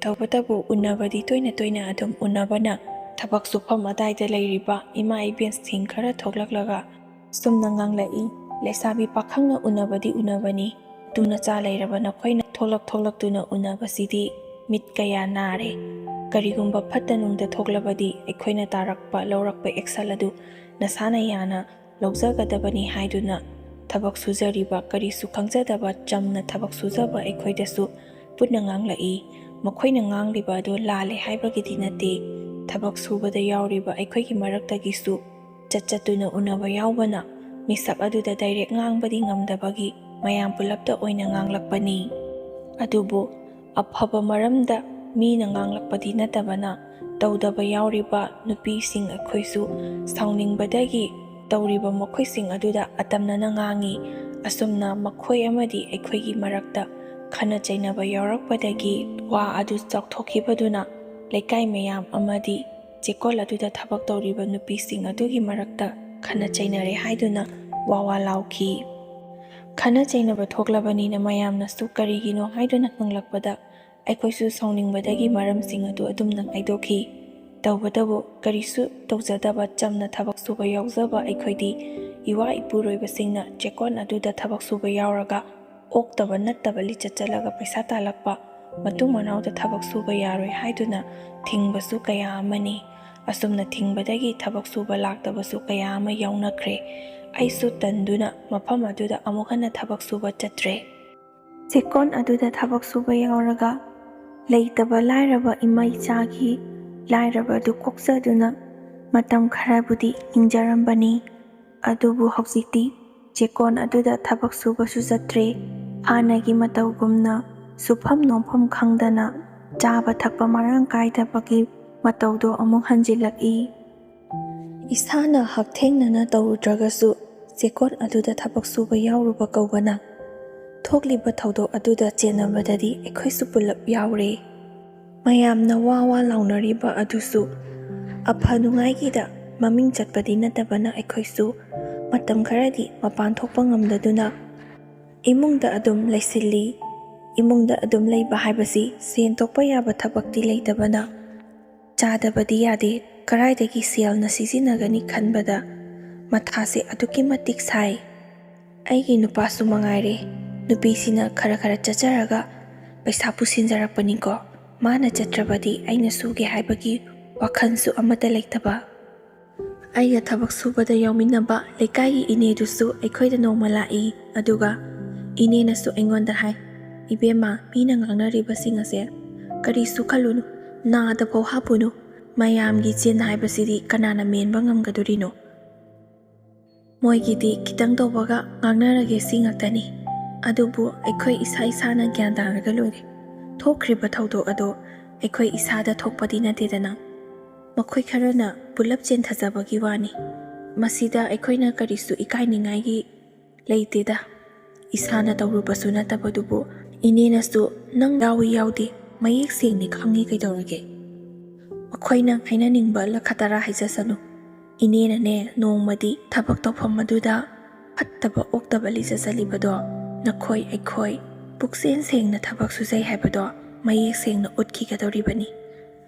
ꯇꯧꯕꯇꯕꯨ ꯎꯅꯕꯗꯤ ꯇꯣꯏꯅ ꯑꯗꯨꯝ ꯎꯅꯕꯅ ꯊꯕꯛ ꯁꯨꯐꯝ ꯑꯗꯥꯏꯗ ꯂꯩꯔꯤꯕ ꯏꯃꯥ ꯏꯕꯦꯟꯁꯤꯡ ꯈꯔ ꯊꯣꯛꯂꯛꯂꯒ ꯁꯨꯝꯅ ꯉꯥꯡꯂꯛꯏ꯫ ꯂꯩꯁꯥꯕꯤ ꯄꯥꯈꯪꯅ ꯎꯅꯕꯗꯤ ꯎꯅꯕꯅꯤ, ꯇꯨ ꯅꯆꯥ ꯂꯩꯔꯕ ꯅꯈꯣꯏꯅ ꯊꯣꯛꯂꯛꯇꯨꯅ ꯎꯅꯕꯁꯤꯗꯤ ꯃꯤꯠ ꯀꯌꯥ ꯅꯥꯔꯦ꯫ ꯀꯔꯤꯒꯨꯝꯕ ꯐꯠꯇ ꯅꯨꯡꯗ ꯊꯣꯛꯂꯕꯗꯤ ꯑꯩꯈꯣꯏꯅ ꯂꯧꯔꯛꯄ ꯑꯦꯛꯁꯟ ꯑꯗꯨ ꯅꯁꯥꯅ ꯌꯥꯅ ꯂꯧꯖꯒꯗꯕꯅꯤ ꯍꯥꯏꯗꯨꯅ ꯊꯕꯛ ꯁꯨꯖꯔꯤꯕ ꯀꯔꯤꯁꯨ ꯈꯪꯖꯗꯕ ꯆꯝꯅ ꯊꯕꯛ ꯁꯨꯖꯕ ꯑꯩꯈꯣꯏꯗꯁꯨ ꯄꯨꯟꯅ ꯉꯥꯡꯂꯛꯏ꯫ ꯃꯈꯣꯏꯅ ꯉꯥꯡꯂꯤꯕ ꯑꯗꯨ ꯂꯥꯜꯂꯦ ꯍꯥꯏꯕꯒꯤꯗꯤ ꯅꯠꯇꯦ꯫ ꯊꯕꯛ ꯁꯨꯕꯗ ꯌꯥꯎꯔꯤꯕ ꯑꯩꯈꯣꯏꯒꯤ ꯃꯔꯛꯇꯒꯤꯁꯨ ꯆꯠꯇꯨꯅ ꯎꯅꯕ ꯌꯥꯎꯕꯅ ꯃꯤꯁꯛ ꯑꯗꯨꯗ ꯗꯥꯏꯔꯦꯛ ꯉꯥꯡꯕꯗꯤ ꯉꯝꯗꯕꯒꯤ ꯃꯌꯥꯝ ꯄꯨꯂꯞꯇ ꯑꯣꯏꯅ ꯉꯥꯡꯂꯛꯄꯅꯤ꯫ ꯑꯗꯨꯕꯨ ꯑꯐꯕ ꯃꯔꯝꯗ ꯃꯤꯅ ꯉꯥꯡꯂꯛꯄꯗꯤ ꯅꯠꯇꯕꯅ ꯇꯧꯗꯕ ꯌꯥꯎꯔꯤꯕ ꯅꯨꯄꯤꯁꯤꯡ ꯑꯩꯈꯣꯏꯁꯨ ꯁꯥꯎꯅꯤꯡꯕꯗꯒꯤ ꯇꯧꯔꯤꯕ ꯃꯈꯣꯏꯁꯤꯡ ꯑꯗꯨꯗ ꯑꯇꯝꯅꯅ ꯉꯥꯡꯏ꯫ ꯑꯁꯨꯝꯅ ꯃꯈꯣꯏ ꯑꯃꯗꯤ ꯑꯩꯈꯣꯏꯒꯤ ꯃꯔꯛꯇ ꯈꯟꯅ ꯆꯩꯅꯕ ꯌꯥꯎꯔꯛꯄꯗꯒꯤ ꯋꯥ ꯑꯗꯨ ꯆꯥꯎꯊꯣꯛꯈꯤꯕꯗꯨꯅ ꯂꯩꯀꯥꯏ ꯃꯌꯥꯝ ꯑꯃꯗꯤ ꯆꯦꯛꯀꯣꯜ ꯑꯗꯨꯗ ꯊꯕꯛ ꯇꯧꯔꯤꯕ ꯅꯨꯄꯤꯁꯤꯡ ꯑꯗꯨꯒꯤ ꯃꯔꯛꯇ ꯈꯟꯅ ꯆꯩꯅꯔꯦ ꯍꯥꯏꯗꯨꯅ ꯋꯥ ꯂꯥꯎꯈꯤ꯫ ꯈꯟꯅ ꯆꯩꯅꯕ ꯊꯣꯛꯂꯕꯅꯤꯅ ꯃꯌꯥꯝꯅꯁꯨ ꯀꯔꯤꯒꯤꯅꯣ ꯍꯥꯏꯗꯨꯅ ꯍꯪꯂꯛꯄꯗ ꯑꯩꯈꯣꯏꯁꯨ ꯁꯥꯎꯅꯤꯡꯕꯗꯒꯤ ꯃꯔꯝꯁꯤꯡ ꯑꯗꯨ ꯑꯗꯨꯝꯅ ꯍꯥꯏꯗꯣꯛꯈꯤ꯫ ꯇꯧꯕꯇꯕꯨ ꯀꯔꯤꯁꯨ ꯇꯧꯖꯗꯕ ꯆꯝꯅ ꯊꯕꯛ ꯁꯨꯕ ꯌꯥꯎꯖꯕ ꯑꯩꯈꯣꯏꯗꯤ ꯏꯋꯥ ꯏꯄꯨꯔꯣꯏꯕꯁꯤꯡꯅ ꯆꯦꯛꯀꯣꯜ ꯑꯗꯨꯗ ꯊꯕꯛ ꯁꯨꯕ ꯌꯥꯎꯔꯒ ꯑꯣꯛꯇꯕ ꯅꯠꯇꯕ ꯂꯤꯆꯠ ꯆꯠꯂꯒ ꯄꯩꯁꯥ ꯇꯥꯜꯂꯛꯄ, ꯃꯇꯨꯡ ꯃꯅꯥꯎꯗ ꯊꯕꯛ ꯁꯨꯕ ꯌꯥꯔꯣꯏ ꯍꯥꯏꯗꯨꯅ ꯊꯤꯡꯕꯁꯨ ꯀꯌా ꯑꯃꯅꯤ꯫ ꯑꯁꯨꯝꯅ ꯊꯤꯡꯕꯗꯒꯤ ꯊꯕꯛ ꯁꯨꯕ ꯂꯥꯛꯇꯕꯁꯨ ꯀꯌా ꯑꯃ ꯌꯥꯎꯅꯈ꯭ꯔꯦ꯫ ꯑꯩꯁꯨ ꯇꯟꯗꯨꯅ ꯃꯐꯝ ꯑꯗꯨꯗ ꯑꯃꯨꯛ ꯍꯟꯅ ꯊꯕꯛ ꯁꯨꯕ ꯆꯠꯇ꯭ꯔꯦ꯫ ꯆꯦꯛꯀꯣꯜ ꯑꯗꯨꯗ ꯊꯕꯛ ꯁꯨꯕ ꯌꯥꯎꯔꯒ ꯂꯩꯇꯕ ꯂꯥꯏꯔꯕ ꯏꯃꯥ ꯏꯆꯥꯒꯤ ꯂꯥꯏꯔꯕ ꯑꯗꯨ ꯀꯣꯛꯆꯗꯨꯅ ꯃꯇꯝ ꯈꯔꯕꯨꯗꯤ ꯍꯤꯡꯖꯔꯝꯕꯅꯤ꯫ ꯑꯗꯨꯕꯨ ꯍꯧꯖꯤꯛꯇꯤ ꯆꯦꯛꯀꯣꯜ ꯑꯗꯨꯗ ꯊꯕꯛ ꯁꯨꯕꯁꯨ ꯆꯠꯇ꯭ꯔꯦ꯫ ꯍꯥꯟꯅꯒꯤ ꯃꯇꯧꯒꯨꯝꯅ ꯁꯨꯐꯝ ꯅꯣꯝꯐꯝ ꯈꯪꯗꯅ ꯆꯥꯕ ꯊꯛꯄ ꯃꯔꯥꯡ ꯀꯥꯏꯗꯕꯒꯤ ꯃꯇꯧꯗꯣ ꯑꯃꯨꯛ ꯍꯟꯖꯤꯜꯂꯛꯏ꯫ ꯏꯁꯥꯅ ꯍꯛꯊꯦꯡꯅꯅ ꯇꯧꯔꯨꯗ꯭ꯔꯒꯁꯨ ꯆꯦꯛꯀꯣꯟ ꯑꯗꯨꯗ ꯊꯕꯛ ꯁꯨꯕ ꯌꯥꯎꯔꯨꯕ ꯀꯧꯕꯅ ꯊꯣꯛꯂꯤꯕ ꯊꯧꯗꯣꯛ ꯑꯗꯨꯗ ꯆꯦꯟꯅꯕꯗꯗꯤ ꯑꯩꯈꯣꯏꯁꯨ ꯄꯨꯂꯞ ꯌꯥꯎꯔꯦ꯫ ꯃꯌꯥꯝꯅ ꯋꯥ ꯂꯥꯎꯅꯔꯤꯕ ꯑꯗꯨꯁꯨ ꯑꯐ ꯅꯨꯡꯉꯥꯏꯒꯤꯗ ꯃꯃꯤꯡ ꯆꯠꯄꯗꯤ ꯅꯠꯇꯕꯅ ꯑꯩꯈꯣꯏꯁꯨ ꯃꯇꯝ ꯈꯔꯗꯤ ꯃꯄꯥꯟ ꯊꯣꯛꯄ ꯉꯝꯗꯗꯨꯅ ꯏꯃꯨꯡꯗ ꯑꯗꯨꯝ ꯂꯩꯁꯤꯜꯂꯤ꯫ ꯏꯃꯨꯡꯗ ꯑꯗꯨꯝ ꯂꯩꯕ ꯍꯥꯏꯕꯁꯤ ꯁꯦꯟ ꯊꯣꯛꯄ ꯌꯥꯕ ꯊꯕꯛꯇꯤ ꯂꯩꯇꯕꯅ ꯆꯥꯗꯕꯗꯤ ꯌꯥꯗꯦ, ꯀꯔꯥꯏꯗꯒꯤ ꯁꯦꯜꯅ ꯁꯤꯖꯤꯟꯅꯒꯅꯤ ꯈꯟꯕꯗ ꯃꯊꯥꯁꯦ ꯑꯗꯨꯛꯀꯤ ꯃꯇꯤꯛ ꯁꯥꯏ꯫ ꯑꯩꯒꯤ ꯅꯨꯄꯥꯁꯨ ꯃꯉꯥꯏꯔꯦ, ꯅꯨꯄꯤꯁꯤꯅ ꯈꯔ ꯆꯠꯆꯔꯒ ꯄꯩꯁꯥ ꯄꯨꯁꯤꯟꯖꯔꯛꯄꯅꯤꯀꯣ, ꯃꯥꯅ ꯆꯠꯇ꯭ꯔꯕꯗꯤ ꯑꯩꯅ ꯁꯨꯒꯦ ꯍꯥꯏꯕꯒꯤ ꯋꯥꯈꯜꯁꯨ ꯑꯃꯠꯇ ꯂꯩꯇꯕ꯫ ꯑꯩꯒ ꯊꯕꯛ ꯁꯨꯕꯗ ꯌꯥꯎꯃꯤꯟꯅꯕ ꯂꯩꯀꯥꯏꯒꯤ ꯏꯅꯦꯗꯨꯁꯨ ꯑꯩꯈꯣꯏꯗ ꯅꯣꯡꯃ ꯂꯥꯛꯏ꯫ ꯑꯗꯨꯒ ꯏꯅꯦꯅꯁꯨ ꯑꯩꯉꯣꯟꯗ ꯍꯥꯏ, "ꯏꯕꯦꯝꯃ, ꯃꯤꯅ ꯉꯥꯡꯅꯔꯤꯕꯁꯤꯡ ꯑꯁꯦ ꯀꯔꯤꯁꯨ ꯈꯜꯂꯨꯅꯨ, ꯅꯥꯗꯐꯥꯎ ꯍꯥꯞꯄꯨꯅꯨ, ꯃꯌꯥꯝꯒꯤ ꯆꯤꯟ ꯍꯥꯏꯕꯁꯤꯗꯤ ꯀꯅꯥꯅ ꯃꯦꯟꯕ ꯉꯝꯒꯗꯣꯔꯤꯅꯣ? ꯃꯣꯏꯒꯤꯗꯤ ꯈꯤꯇꯪ ꯇꯧꯕꯒ ꯉꯥꯡꯅꯔꯒꯦ ꯁꯤ ꯉꯥꯛꯇꯅꯤ꯫ ꯑꯗꯨꯕꯨ ꯑꯩꯈꯣꯏ ꯏꯁꯥꯅ ꯒ꯭ꯌꯥꯟ ꯇꯥꯔꯒ ꯂꯣꯏꯔꯦ꯫ ꯊꯣꯛꯈ꯭ꯔꯤꯕ ꯊꯧꯗꯣꯛ ꯑꯗꯣ ꯑꯩꯈꯣꯏ ꯏꯁꯥꯗ ꯊꯣꯛꯄꯗꯤ ꯅꯠꯇꯦꯗꯅ, ꯃꯈꯣꯏ ꯈꯔꯅ ꯄꯨꯂꯞ ꯆꯦꯟꯊꯖꯕꯒꯤ ꯋꯥꯅꯤ꯫ ꯃꯁꯤꯗ ꯑꯩꯈꯣꯏꯅ ꯀꯔꯤꯁꯨ ꯏꯀꯥꯏꯅꯤꯡꯉꯥꯏꯒꯤ ꯂꯩꯇꯦꯗ, ꯏꯁꯥꯅ ꯇꯧꯔꯨꯕꯁꯨ ꯅꯠꯇꯕꯗꯨꯕꯨ꯫ ꯏꯅꯦꯅꯁꯨ ꯅꯪ ꯌꯥꯎꯏ ꯌꯥꯎꯗꯦ ꯃꯌꯦꯛ ꯁꯦꯡꯅꯤ ꯈꯪꯉꯤ, ꯀꯩꯗꯧꯔꯒꯦ? ꯃꯈꯣꯏꯅ ꯍꯥꯏꯅꯅꯤꯡꯕ ꯂꯈꯇꯔꯥ ꯍꯥꯏꯖꯁꯅꯨ꯫ ꯏꯅꯦꯅꯅꯦ ꯅꯣꯡꯃꯗꯤ ꯊꯕꯛ ꯇꯧꯐꯝ ꯑꯗꯨꯗ ꯐꯠꯇꯕ ꯑꯣꯛꯇꯕ ꯂꯤꯆꯠ ꯆꯠꯂꯤꯕꯗꯣ ꯅꯈꯣꯏ ꯑꯩꯈꯣꯏ ꯄꯨꯛꯆꯦꯟ ꯁꯦꯡꯅ ꯊꯕꯛ ꯁꯨꯖꯩ ꯍꯥꯏꯕꯗꯣ ꯃꯌꯦꯛ ꯁꯦꯡꯅ ꯎꯠꯈꯤꯒꯗꯧꯔꯤꯕꯅꯤ꯫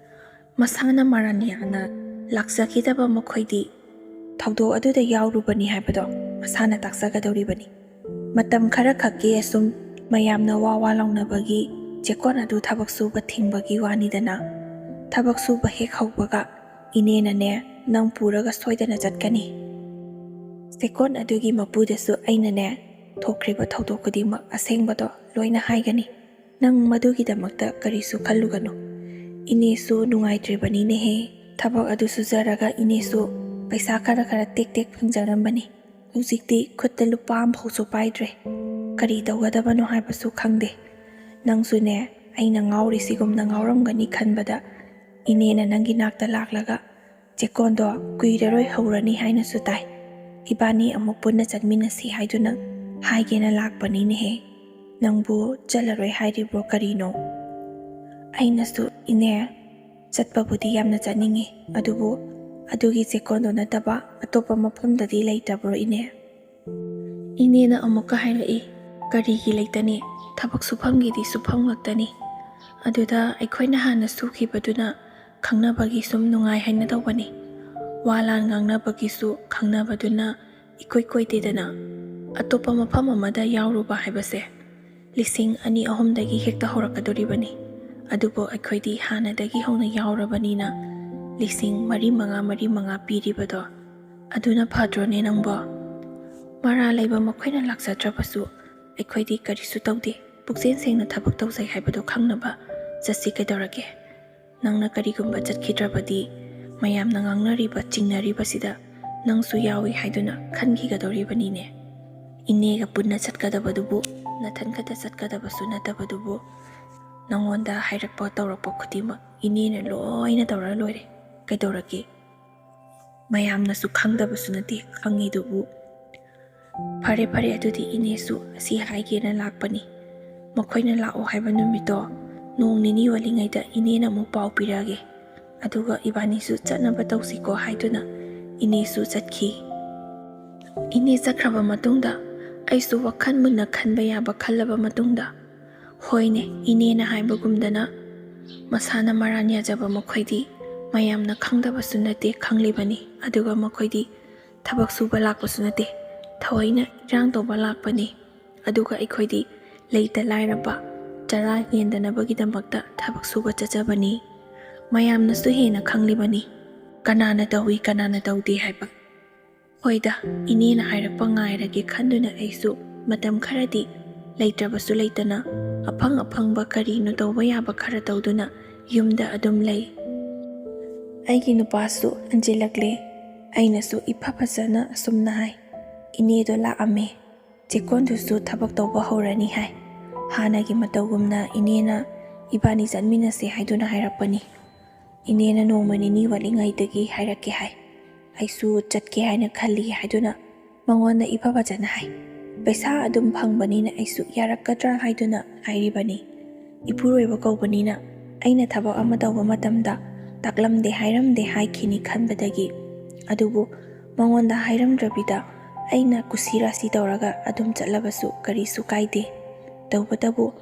ꯃꯁꯥꯅ ꯃꯔꯥꯟ ꯌꯥꯅ ꯂꯥꯛꯆꯈꯤꯗꯕ ꯃꯈꯣꯏꯗꯤ ꯊꯧꯗꯣꯛ ꯑꯗꯨꯗ ꯌꯥꯎꯔꯨꯕꯅꯤ ꯍꯥꯏꯕꯗꯣ ꯃꯁꯥꯅ ꯇꯥꯛꯆꯒꯗꯧꯔꯤꯕꯅꯤ꯫ ꯃꯇꯝ ꯈꯔ ꯈꯛꯀꯤ ꯑꯁꯨꯝ ꯃꯌꯥꯝꯅ ꯋꯥ ꯂꯥꯎꯅꯕꯒꯤ ꯆꯦꯛꯀꯣꯟ ꯑꯗꯨ ꯊꯕꯛ ꯁꯨꯕ ꯊꯤꯡꯕꯒꯤ ꯋꯥꯅꯤꯗꯅ꯫ ꯊꯕꯛ ꯁꯨꯕ ꯍꯦꯛ ꯍꯧꯕꯒ ꯏꯅꯦꯅꯅꯦ ꯅꯪ ꯄꯨꯔꯒ ꯁꯣꯏꯗꯅ ꯆꯠꯀꯅꯤ꯫ ꯆꯦꯛꯀꯣꯟ ꯑꯗꯨꯒꯤ ꯃꯄꯨꯗꯁꯨ ꯑꯩꯅꯅꯦ ꯊꯣꯛꯈ꯭ꯔꯤꯕ ꯊꯧꯗꯣꯛ ꯈꯨꯗꯤꯡꯃꯛ ꯑꯁꯦꯡꯕꯗꯣ ꯂꯣꯏꯅ ꯍꯥꯏꯒꯅꯤ꯫ ꯅꯪ ꯃꯗꯨꯒꯤꯗꯃꯛꯇ ꯀꯔꯤꯁꯨ ꯈꯜꯂꯨꯒꯅꯨ꯫ ꯏꯅꯦꯁꯨ ꯅꯨꯡꯉꯥꯏꯇ꯭ꯔꯤꯕꯅꯤꯅꯦꯍꯦ, ꯊꯕꯛ ꯑꯗꯨ ꯁꯨꯖꯔꯒ ꯏꯅꯦꯁꯨ ꯄꯩꯁꯥ ꯈꯔ ꯇꯦꯛ ꯐꯪꯖꯔꯝꯕꯅꯤ꯫ ꯍꯧꯖꯤꯛꯇꯤ ꯈꯨꯠꯇ ꯂꯨꯄꯥ ꯑꯃꯐꯥꯎꯁꯨ ꯄꯥꯏꯗ꯭ꯔꯦ, ꯀꯔꯤ ꯇꯧꯒꯗꯕꯅꯣ ꯍꯥꯏꯕꯁꯨ ꯈꯪꯗꯦ꯫ ꯅꯪꯁꯨꯅꯦ ꯑꯩꯅ ꯉꯥꯎꯔꯤꯁꯤꯒꯨꯝꯅ ꯉꯥꯎꯔꯝꯒꯅꯤ ꯈꯟꯕꯗ ꯏꯅꯦꯅ ꯅꯪꯒꯤ ꯅꯥꯛꯇ ꯂꯥꯛꯂꯒ ꯆꯦꯛꯀꯣꯟꯗꯣ ꯀꯨꯏꯔꯔꯣꯏ ꯍꯧꯔꯅꯤ ꯍꯥꯏꯅꯁꯨ ꯇꯥꯏ, ꯏꯕꯥꯅꯤ ꯑꯃꯨꯛ ꯄꯨꯟꯅ ꯆꯠꯃꯤꯟꯅꯁꯤ ꯍꯥꯏꯗꯨꯅ ꯍꯥꯏꯒꯦꯅ ꯂꯥꯛꯄꯅꯤꯅꯦꯍꯦ꯫ ꯅꯪꯕꯨ ꯆꯠꯂꯔꯣꯏ ꯍꯥꯏꯔꯤꯕ꯭ꯔꯣ ꯀꯔꯤꯅꯣ? ꯑꯩꯅꯁꯨ ꯏꯅꯦ ꯆꯠꯄꯕꯨꯗꯤ ꯌꯥꯝꯅ ꯆꯠꯅꯤꯡꯉꯤ, ꯑꯗꯨꯕꯨ ꯑꯗꯨꯒꯤ ꯆꯦꯛꯀꯣꯟꯗꯣ ꯅꯠꯇꯕ ꯑꯇꯣꯞꯄ ꯃꯐꯝꯗꯗꯤ ꯂꯩꯇꯕ꯭ꯔꯣ ꯏꯅꯦ? ꯏꯅꯦꯅ ꯑꯃꯨꯛꯀ ꯍꯥꯏꯔꯛꯏ, ꯀꯔꯤꯒꯤ ꯂꯩꯇꯅꯤ, ꯊꯕꯛ ꯁꯨꯐꯝꯒꯤꯗꯤ ꯁꯨꯐꯝ ꯉꯥꯛꯇꯅꯤ꯫ ꯑꯗꯨꯗ ꯑꯩꯈꯣꯏꯅ ꯍꯥꯟꯅ ꯁꯨꯈꯤꯕꯗꯨꯅ ꯈꯪꯅꯕꯒꯤ ꯁꯨꯝ ꯅꯨꯡꯉꯥꯏ ꯍꯥꯏꯅ ꯇꯧꯕꯅꯤ꯫ ꯋꯥ ꯂꯥꯟ ꯉꯥꯡꯅꯕꯒꯤꯁꯨ ꯈꯪꯅꯕꯗꯨꯅ ꯏꯀꯣꯏ ꯀꯣꯏꯗꯦꯗꯅ꯫ ꯑꯇꯣꯞꯄ ꯃꯐꯝ ꯑꯃꯗ ꯌꯥꯎꯔꯨꯕ ꯍꯥꯏꯕꯁꯦ ꯂꯤꯁꯤꯡ 2-3ꯗꯒꯤ ꯍꯦꯛꯇ ꯍꯧꯔꯛꯀꯗꯣꯔꯤꯕꯅꯤ꯫ ꯑꯗꯨꯕꯨ ꯑꯩꯈꯣꯏꯗꯤ ꯍꯥꯟꯅꯗꯒꯤ ꯍꯧꯅ ꯌꯥꯎꯔꯕꯅꯤꯅ ꯂꯤꯁꯤꯡ 4-5 ꯄꯤꯔꯤꯕꯗꯣ ꯑꯗꯨꯅ ꯐꯗ꯭ꯔꯣꯅꯦ ꯅꯪꯕꯣ? ꯃꯔꯥ ꯂꯩꯕ ꯃꯈꯣꯏꯅ ꯂꯥꯛꯆꯗ꯭ꯔꯕꯁꯨ ꯑꯩꯈꯣꯏꯗꯤ ꯀꯔꯤꯁꯨ ꯇꯧꯗꯦ, ꯄꯨꯛꯆꯦꯟ ꯁꯦꯡꯅ ꯊꯕꯛ ꯇꯧꯖꯩ ꯍꯥꯏꯕꯗꯣ ꯈꯪꯅꯕ ꯆꯠꯁꯤ, ꯀꯩꯗꯧꯔꯒꯦ? ꯅꯪꯅ ꯀꯔꯤꯒꯨꯝꯕ ꯆꯠꯈꯤꯗ꯭ꯔꯕꯗꯤ ꯃꯌꯥꯝꯅ ꯉꯥꯡꯅꯔꯤꯕ ꯆꯤꯡꯅꯔꯤꯕꯁꯤꯗ ꯅꯪꯁꯨ ꯌꯥꯎꯏ ꯍꯥꯏꯗꯨꯅ ꯈꯟꯈꯤꯒꯗꯧꯔꯤꯕꯅꯤꯅꯦ꯫ ꯏꯅꯦꯒ ꯄꯨꯟꯅ ꯆꯠꯀꯗꯕꯗꯨꯕꯨ, ꯅꯊꯟ ꯈꯛꯇ ꯆꯠꯀꯗꯕꯁꯨ ꯅꯠꯇꯕꯗꯨꯕꯨ, ꯅꯪꯉꯣꯟꯗ ꯍꯥꯏꯔꯛꯄ ꯇꯧꯔꯛꯄ ꯈꯨꯗꯤꯡꯃꯛ ꯏꯅꯦꯅ ꯂꯣꯏꯅ ꯇꯧꯔ ꯂꯣꯏꯔꯦ, ꯀꯩꯗꯧꯔꯒꯦ? ꯃꯌꯥꯝꯅꯁꯨ ꯈꯪꯗꯕꯁꯨ ꯅꯠꯇꯦ, ꯈꯪꯉꯤꯗꯨꯕꯨ꯫ ꯐꯔꯦ ꯑꯗꯨꯗꯤ ꯏꯅꯦꯁꯨ ꯑꯁꯤ ꯍꯥꯏꯒꯦꯅ ꯂꯥꯛꯄꯅꯤ꯫ ꯃꯈꯣꯏꯅ ꯂꯥꯛꯑꯣ ꯍꯥꯏꯕ ꯅꯨꯃꯤꯠꯇꯣ ꯅꯣꯡ ꯅꯤꯅꯤ ꯋꯥꯠꯂꯤꯉꯩꯗ ꯏꯅꯦꯅ ꯑꯃꯨꯛ ꯄꯥꯎ ꯄꯤꯔꯛꯑꯒꯦ, ꯑꯗꯨꯒ ꯏꯕꯥꯅꯤꯁꯨ ꯆꯠꯅꯕ ꯇꯧꯁꯤꯀꯣ ꯍꯥꯏꯗꯨꯅ ꯏꯅꯦꯁꯨ ꯆꯠꯈꯤ꯫ ꯏꯅꯦ ꯆꯠꯈ꯭ꯔꯕ ꯃꯇꯨꯡꯗ ꯑꯩꯁꯨ ꯋꯥꯈꯜ ꯃꯨꯟꯅ ꯈꯟꯕ ꯌꯥꯕ ꯈꯜꯂꯕ ꯃꯇꯨꯡꯗ, ꯍꯣꯏꯅꯦ ꯏꯅꯦꯅ ꯍꯥꯏꯕꯒꯨꯝꯗꯅ ꯃꯁꯥꯅ ꯃꯔꯥꯟ ꯌꯥꯖꯕ ꯃꯈꯣꯏꯗꯤ ꯃꯌꯥꯝꯅ ꯈꯪꯗꯕꯁꯨ ꯅꯠꯇꯦ, ꯈꯪꯂꯤꯕꯅꯤ꯫ ꯑꯗꯨꯒ ꯃꯈꯣꯏꯗꯤ ꯊꯕꯛ ꯁꯨꯕ ꯂꯥꯛꯄꯁꯨ ꯅꯠꯇꯦ, ꯊꯑꯣꯏꯅ ꯏꯔꯥꯡ ꯇꯧꯕ ꯂꯥꯛꯄꯅꯤ꯫ ꯑꯗꯨꯒ ꯑꯩꯈꯣꯏꯗꯤ ꯂꯩꯇ ꯂꯥꯏꯔꯕ ꯆꯔꯥ ꯍꯦꯟꯗꯅꯕꯒꯤꯗꯃꯛꯇ ꯊꯕꯛ ꯁꯨꯕ ꯆꯠꯆꯕꯅꯤ꯫ ꯃꯌꯥꯝꯅꯁꯨ ꯍꯦꯟꯅ ꯈꯪꯂꯤꯕꯅꯤ ꯀꯅꯥꯅ ꯇꯧꯏ ꯀꯅꯥꯅ ꯇꯧꯗꯦ ꯍꯥꯏꯕ꯫ ꯍꯣꯏꯗ, ꯏꯅꯦꯅ ꯍꯥꯏꯔꯛꯄ ꯉꯥꯏꯔꯒꯦ ꯈꯟꯗꯨꯅ ꯑꯩꯁꯨ ꯃꯇꯝ ꯈꯔꯗꯤ ꯂꯩꯇ꯭ꯔꯕꯁꯨ ꯂꯩꯇꯅ ꯑꯐꯪꯕ ꯀꯔꯤꯅꯣ ꯇꯧꯕ ꯌꯥꯕ ꯈꯔ ꯇꯧꯗꯨꯅ ꯌꯨꯝꯗ ꯑꯗꯨꯝ ꯂꯩ꯫ ꯑꯩꯒꯤ ꯅꯨꯄꯥꯁꯨ ꯍꯟꯖꯤꯜꯂꯛꯂꯦ꯫ ꯑꯩꯅꯁꯨ ꯏꯐ ꯐꯖꯅ ꯑꯁꯨꯝꯅ ꯍꯥꯏ, ꯏꯅꯦꯗꯣ ꯂꯥꯛꯑꯝꯃꯦ, ꯆꯦꯛꯀꯣꯟꯗꯨꯁꯨ ꯊꯕꯛ ꯇꯧꯕ ꯍꯧꯔꯅꯤ ꯍꯥꯏ꯫ ꯍꯥꯟꯅꯒꯤ ꯃꯇꯧꯒꯨꯝꯅ ꯏꯅꯦꯅ ꯏꯕꯥꯅꯤ ꯆꯠꯃꯤꯟꯅꯁꯦ ꯍꯥꯏꯗꯨꯅ ꯍꯥꯏꯔꯛꯄꯅꯤ꯫ ꯏꯅꯦꯅ ꯅꯣꯡꯃ ꯅꯤꯅꯤ ꯋꯥꯠꯂꯤꯉꯩꯗꯒꯤ ꯍꯥꯏꯔꯛꯀꯦ ꯍꯥꯏ꯫ ꯑꯩꯁꯨ ꯆꯠꯀꯦ ꯍꯥꯏꯅ ꯈꯜꯂꯤ ꯍꯥꯏꯗꯨꯅ ꯃꯉꯣꯟꯗ ꯏꯐ ꯐꯖꯅ ꯍꯥꯏ꯫ ꯄꯩꯁꯥ ꯑꯗꯨꯝ ꯐꯪꯕꯅꯤꯅ ꯑꯩꯁꯨ ꯌꯥꯔꯛꯀꯗ꯭ꯔꯥ ꯍꯥꯏꯗꯨꯅ ꯍꯥꯏꯔꯤꯕꯅꯤ꯫ ꯏꯄꯨꯔꯣꯏꯕ ꯀꯧꯕꯅꯤꯅ ꯑꯩꯅ ꯊꯕꯛ ꯑꯃ ꯇꯧꯕ ꯃꯇꯝꯗ ꯇꯥꯛꯂꯝꯗꯦ ꯍꯥꯏꯔꯝꯗꯦ ꯍꯥꯏꯈꯤꯅꯤ ꯈꯟꯕꯗꯒꯤ, ꯑꯗꯨꯕꯨ ꯃꯉꯣꯟꯗ ꯍꯥꯏꯔꯝꯗ꯭ꯔꯕꯤꯗ ꯑꯩꯅ ꯀꯨꯁꯤ ꯔꯥꯁꯤ ꯇꯧꯔꯒ ꯑꯗꯨꯝ ꯆꯠꯂꯕꯁꯨ ꯀꯔꯤꯁꯨ ꯀꯥꯏꯗꯦ꯫ ꯇꯧꯕꯇꯕꯨ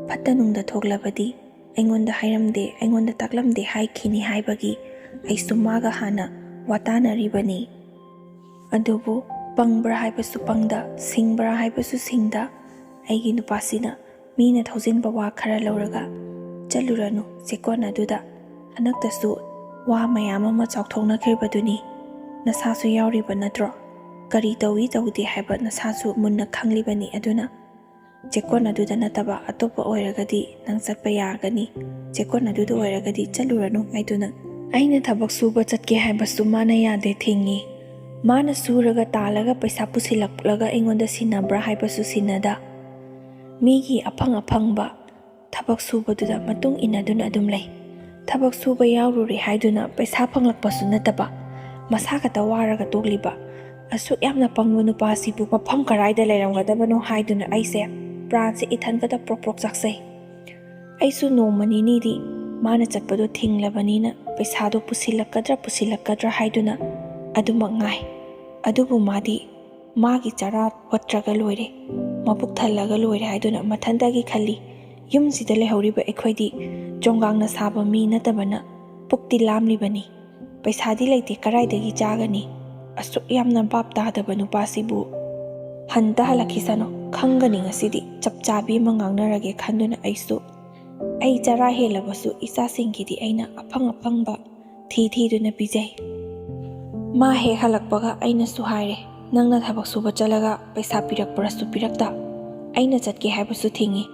ꯐꯠꯇ ꯅꯨꯡꯗ ꯊꯣꯛꯂꯕꯗꯤ ꯑꯩꯉꯣꯟꯗ ꯍꯥꯏꯔꯝꯗꯦ, ꯑꯩꯉꯣꯟꯗ ꯇꯥꯛꯂꯝꯗꯦ ꯍꯥꯏꯈꯤꯅꯤ ꯍꯥꯏꯕꯒꯤ ꯑꯩꯁꯨ ꯃꯥꯒ ꯍꯥꯟꯅ ꯋꯥꯇꯥꯅꯔꯤꯕꯅꯤ꯫ ꯑꯗꯨꯕꯨ ꯄꯪꯕ꯭ꯔꯥ ꯍꯥꯏꯕꯁꯨ ꯄꯪꯗ, ꯁꯤꯡꯕ꯭ꯔꯥ ꯍꯥꯏꯕꯁꯨ ꯁꯤꯡꯗ ꯑꯩꯒꯤ ꯅꯨꯄꯥꯁꯤꯅ ꯃꯤꯅ ꯊꯧꯖꯤꯟꯕ ꯋꯥ ꯈꯔ ꯂꯧꯔꯒ ꯆꯠꯂꯨꯔꯅꯨ ꯆꯦꯛꯀꯣꯟ ꯑꯗꯨꯗ, ꯍꯟꯗꯛꯇꯁꯨ ꯋꯥ ꯃꯌꯥꯝ ꯑꯃ ꯆꯥꯎꯊꯣꯛꯅꯈ꯭ꯔꯤꯕꯗꯨꯅꯤ, ꯅꯁꯥꯁꯨ ꯌꯥꯎꯔꯤꯕ ꯅꯠꯇ꯭ꯔꯣ? ꯀꯔꯤ ꯇꯧꯏ ꯇꯧꯗꯦ ꯍꯥꯏꯕ ꯅꯁꯥꯁꯨ ꯃꯨꯟꯅ ꯈꯪꯂꯤꯕꯅꯤ꯫ ꯑꯗꯨꯅ ꯆꯦꯛꯀꯣꯟ ꯑꯗꯨꯗ ꯅꯠꯇꯕ ꯑꯇꯣꯞꯄ ꯑꯣꯏꯔꯒꯗꯤ ꯅꯪ ꯆꯠꯄ ꯌꯥꯒꯅꯤ, ꯆꯦꯛꯀꯣꯟ ꯑꯗꯨꯗ ꯑꯣꯏꯔꯒꯗꯤ ꯆꯠꯂꯨꯔꯅꯨ ꯍꯥꯏꯗꯨꯅ ꯑꯩꯅ ꯊꯕꯛ ꯁꯨꯕ ꯆꯠꯀꯦ ꯍꯥꯏꯕꯁꯨ ꯃꯥꯅ ꯌꯥꯗꯦ, ꯊꯤꯡꯉꯤ꯫ ꯃꯥꯅ ꯁꯨꯔꯒ ꯇꯥꯜꯂꯒ ꯄꯩꯁా ꯄꯨꯁꯤꯜꯂꯛꯂꯒ ꯑꯩꯉꯣꯟꯗ ꯁꯤꯟꯅꯕ꯭ꯔꯥ ꯍꯥꯏꯕꯁꯨ ꯁꯤꯟꯅꯗ, ꯃꯤꯒꯤ ꯑꯐꯪ ꯑꯐꯪꯕ ꯊꯕꯛ ꯁꯨꯕꯗꯨꯗ ꯃꯇꯨꯡ ꯏꯟꯅꯗꯨꯅ ꯑꯗꯨꯝ ꯂꯩ꯫ ꯊꯕꯛ ꯁꯨꯕ ꯌꯥꯎꯔꯨꯔꯦ ꯍꯥꯏꯗꯨꯅ ꯄꯩꯁꯥ ꯐꯪꯂꯛꯄꯁꯨ ꯅꯠꯇꯕ, ꯃꯁꯥ ꯈꯛꯇ ꯋꯥꯔꯒ ꯇꯣꯛꯂꯤꯕ ꯑꯁꯨꯛ ꯌꯥꯝꯅ ꯄꯪꯕ ꯅꯨꯄꯥꯁꯤꯕꯨ ꯃꯐꯝ ꯀꯔꯥꯏꯗ ꯂꯩꯔꯝꯒꯗꯕꯅꯣ ꯍꯥꯏꯗꯨꯅ ꯑꯩꯁꯦ ꯄ꯭ꯔꯥꯟꯁꯦ ꯏꯊꯟꯇꯗ ꯄ꯭ꯔꯣꯛ ꯄ꯭ꯔꯣꯛ ꯆꯥꯛꯆꯩ꯫ ꯑꯩꯁꯨ ꯅꯣꯡꯃ ꯅꯤꯅꯤꯗꯤ ꯃꯥꯅ ꯆꯠꯄꯗꯣ ꯊꯤꯡꯂꯕꯅꯤꯅ ꯄꯩꯁꯥꯗꯣ ꯄꯨꯁꯤꯜꯂꯛꯀꯗ꯭ꯔꯥ ꯍꯥꯏꯗꯨꯅ ꯑꯗꯨꯃꯛ ꯉꯥꯏ꯫ ꯑꯗꯨꯕꯨ マꯒꯤ ꯆꯔꯥ ꯋꯠꯇ꯭ꯔꯒ ꯂꯣꯏꯔꯦ, ꯃꯕꯨꯛ ꯊꯜꯂꯒ ꯂꯣꯏꯔꯦ ꯍꯥꯏꯗꯨꯅ ꯃꯊꯟꯇꯒꯤ ꯈꯜꯂꯤ꯫ ꯌꯨꯝꯁꯤꯗ ꯂꯩꯍꯧꯔꯤꯕ ꯑꯩꯈꯣꯏꯗꯤ ꯆꯣꯡꯒꯥꯡꯅ ꯁꯥꯕ ꯃꯤ ꯅꯠꯇꯕꯅ ꯄꯨꯛꯇꯤ ꯂꯥꯝꯂꯤꯕꯅꯤ, ꯄꯩꯁꯥꯗꯤ ꯂꯩꯇꯦ ꯀꯔꯥꯏꯗꯒꯤ ꯆꯥꯒꯅꯤ? ꯑꯁꯨꯛ ꯌꯥꯝꯅ ꯚꯥꯞ ꯇꯥꯗꯕ ꯅꯨꯄꯥꯁꯤꯕꯨ ꯍꯟꯇ ꯍꯜꯂꯛꯈꯤꯁꯅꯨ, ꯈꯪꯒꯅꯤ ꯉꯁꯤꯗꯤ ꯆꯞ ꯆꯥꯕꯤ ꯑꯃ ꯉꯥꯡꯅꯔꯒꯦ ꯈꯟꯗꯨꯅ ꯑꯩ ꯆꯔꯥ ꯍꯦꯜꯂꯕꯁꯨ ꯏꯆꯥꯁꯤꯡꯒꯤꯗꯤ ꯑꯩꯅ ꯑꯐꯪ ꯑꯐꯪꯕ ꯊꯤꯗꯨꯅ ꯄꯤꯖꯩ꯫ ꯃꯥ ꯍꯦꯛ ꯍꯜꯂꯛꯄꯒ ꯑꯩꯅꯁꯨ ꯍꯥꯏꯔꯦ, ꯅꯪꯅ ꯊꯕꯛ ꯁꯨꯕ ꯆꯠꯂꯒ ꯄꯩꯁꯥ ꯄꯤꯔꯛꯄ꯭ꯔꯁꯨ ꯄꯤꯔꯛꯇ, ꯑꯩꯅ ꯆꯠꯀꯦ ꯍꯥꯏꯕꯁꯨ ꯊꯤꯡꯉꯤ꯫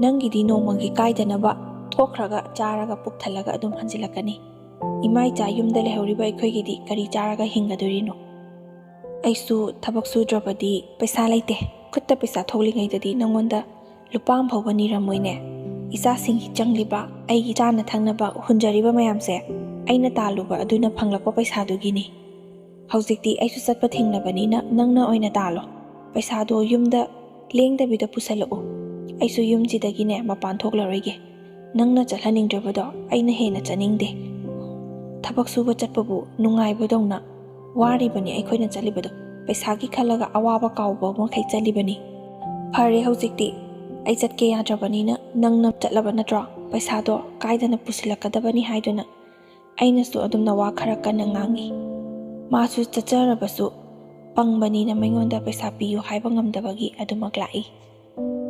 ꯅꯪꯒꯤꯗꯤ ꯅꯣꯡꯃꯒꯤ ꯀꯥꯏꯗꯅꯕ ꯊꯣꯛꯈ꯭ꯔꯒ ꯆꯥꯔꯒ ꯄꯨꯛ ꯊꯜꯂꯒ ꯑꯗꯨꯝ ꯍꯟꯖꯤꯜꯂꯛꯀꯅꯤ꯫ ꯏꯃꯥ ꯏꯆꯥ ꯌꯨꯝꯗ ꯂꯩꯍꯧꯔꯤꯕ ꯑꯩꯈꯣꯏꯒꯤꯗꯤ ꯀꯔꯤ ꯆꯥꯔꯒ ꯍꯤꯡꯒꯗꯣꯔꯤꯅꯣ? ꯑꯩꯁꯨ ꯊꯕꯛ ꯁꯨꯗ꯭ꯔꯕꯗꯤ ꯄꯩꯁా ꯂꯩꯇꯦ, ꯈꯨꯠꯇ ꯄꯩꯁా ꯊꯣꯛꯂꯤꯉꯩꯗꯗꯤ ꯅꯪꯉꯣꯟꯗ ꯂꯨꯄꯥ ꯑꯃ ꯐꯥꯎꯕ ꯅꯤꯔꯝꯃꯣꯏꯅꯦ꯫ ꯏꯆꯥꯁꯤꯡꯒꯤ ꯆꯪꯂꯤꯕ, ꯑꯩꯒꯤ ꯆꯥꯅ ꯊꯛꯅꯕ ꯍꯨꯟꯖꯔꯤꯕ ꯃꯌꯥꯝꯁꯦ ꯑꯩꯅ ꯇꯥꯜꯂꯨꯕ ꯑꯗꯨꯅ ꯐꯪꯂꯛꯄ ꯄꯩꯁꯥꯗꯨꯒꯤꯅꯤ꯫ ꯍꯧꯖꯤꯛꯇꯤ ꯑꯩꯁꯨ ꯆꯠꯄ ꯊꯤꯡꯂꯕꯅꯤꯅ ꯅꯪꯅ ꯑꯣꯏꯅ ꯇꯥꯜꯂꯣ, ꯄꯩꯁꯥꯗꯣ ꯌꯨꯝꯗ ꯂꯦꯡꯗꯕꯤꯗ ꯄꯨꯁꯜꯂꯛꯎ꯫ ꯑꯩꯁꯨ ꯌꯨꯝꯁꯤꯗꯒꯤꯅꯦ ꯃꯄꯥꯟ ꯊꯣꯛꯂꯔꯣꯏꯒꯦ, ꯅꯪꯅ ꯆꯠꯍꯟꯅꯤꯡꯗ꯭ꯔꯕꯗꯣ ꯑꯩꯅ ꯍꯦꯟꯅ ꯆꯠꯅꯤꯡꯗꯦ꯫ ꯊꯕꯛ ꯁꯨꯕ ꯆꯠꯄꯕꯨ ꯅꯨꯡꯉꯥꯏꯕꯗꯧꯅ ꯋꯥꯔꯤꯕꯅꯤ ꯑꯩꯈꯣꯏꯅ ꯆꯠꯂꯤꯕꯗꯣ, ꯄꯩꯁꯥꯒꯤ ꯈꯜꯂꯒ ꯑꯋꯥꯕ ꯀꯥꯎꯕ ꯃꯈꯩ ꯆꯠꯂꯤꯕꯅꯤ꯫ ꯐꯔꯦ ꯍꯧꯖꯤꯛꯇꯤ ꯑꯩ ꯆꯠꯀꯦ ꯌꯥꯗ꯭ꯔꯕꯅꯤꯅ ꯅꯪꯅ ꯆꯠꯂꯕ ꯅꯠꯇ꯭ꯔꯣ? ꯄꯩꯁꯥꯗꯣ ꯀꯥꯏꯗꯅ ꯄꯨꯁꯤꯜꯂꯛꯀꯗꯕꯅꯤ ꯍꯥꯏꯗꯨꯅ ꯑꯩꯅꯁꯨ ꯑꯗꯨꯝꯅ ꯋꯥ ꯈꯔ ꯀꯟꯅ ꯉꯥꯡꯉꯤ꯫ ꯃꯥꯁꯨ ꯆꯠꯆꯔꯕꯁꯨ ꯄꯪꯕꯅꯤꯅ ꯃꯉꯣꯟꯗ ꯄꯩꯁꯥ ꯄꯤꯌꯨ ꯍꯥꯏꯕ ꯉꯝꯗꯕꯒꯤ ꯑꯗꯨꯃꯛ ꯂꯥꯛꯏ꯫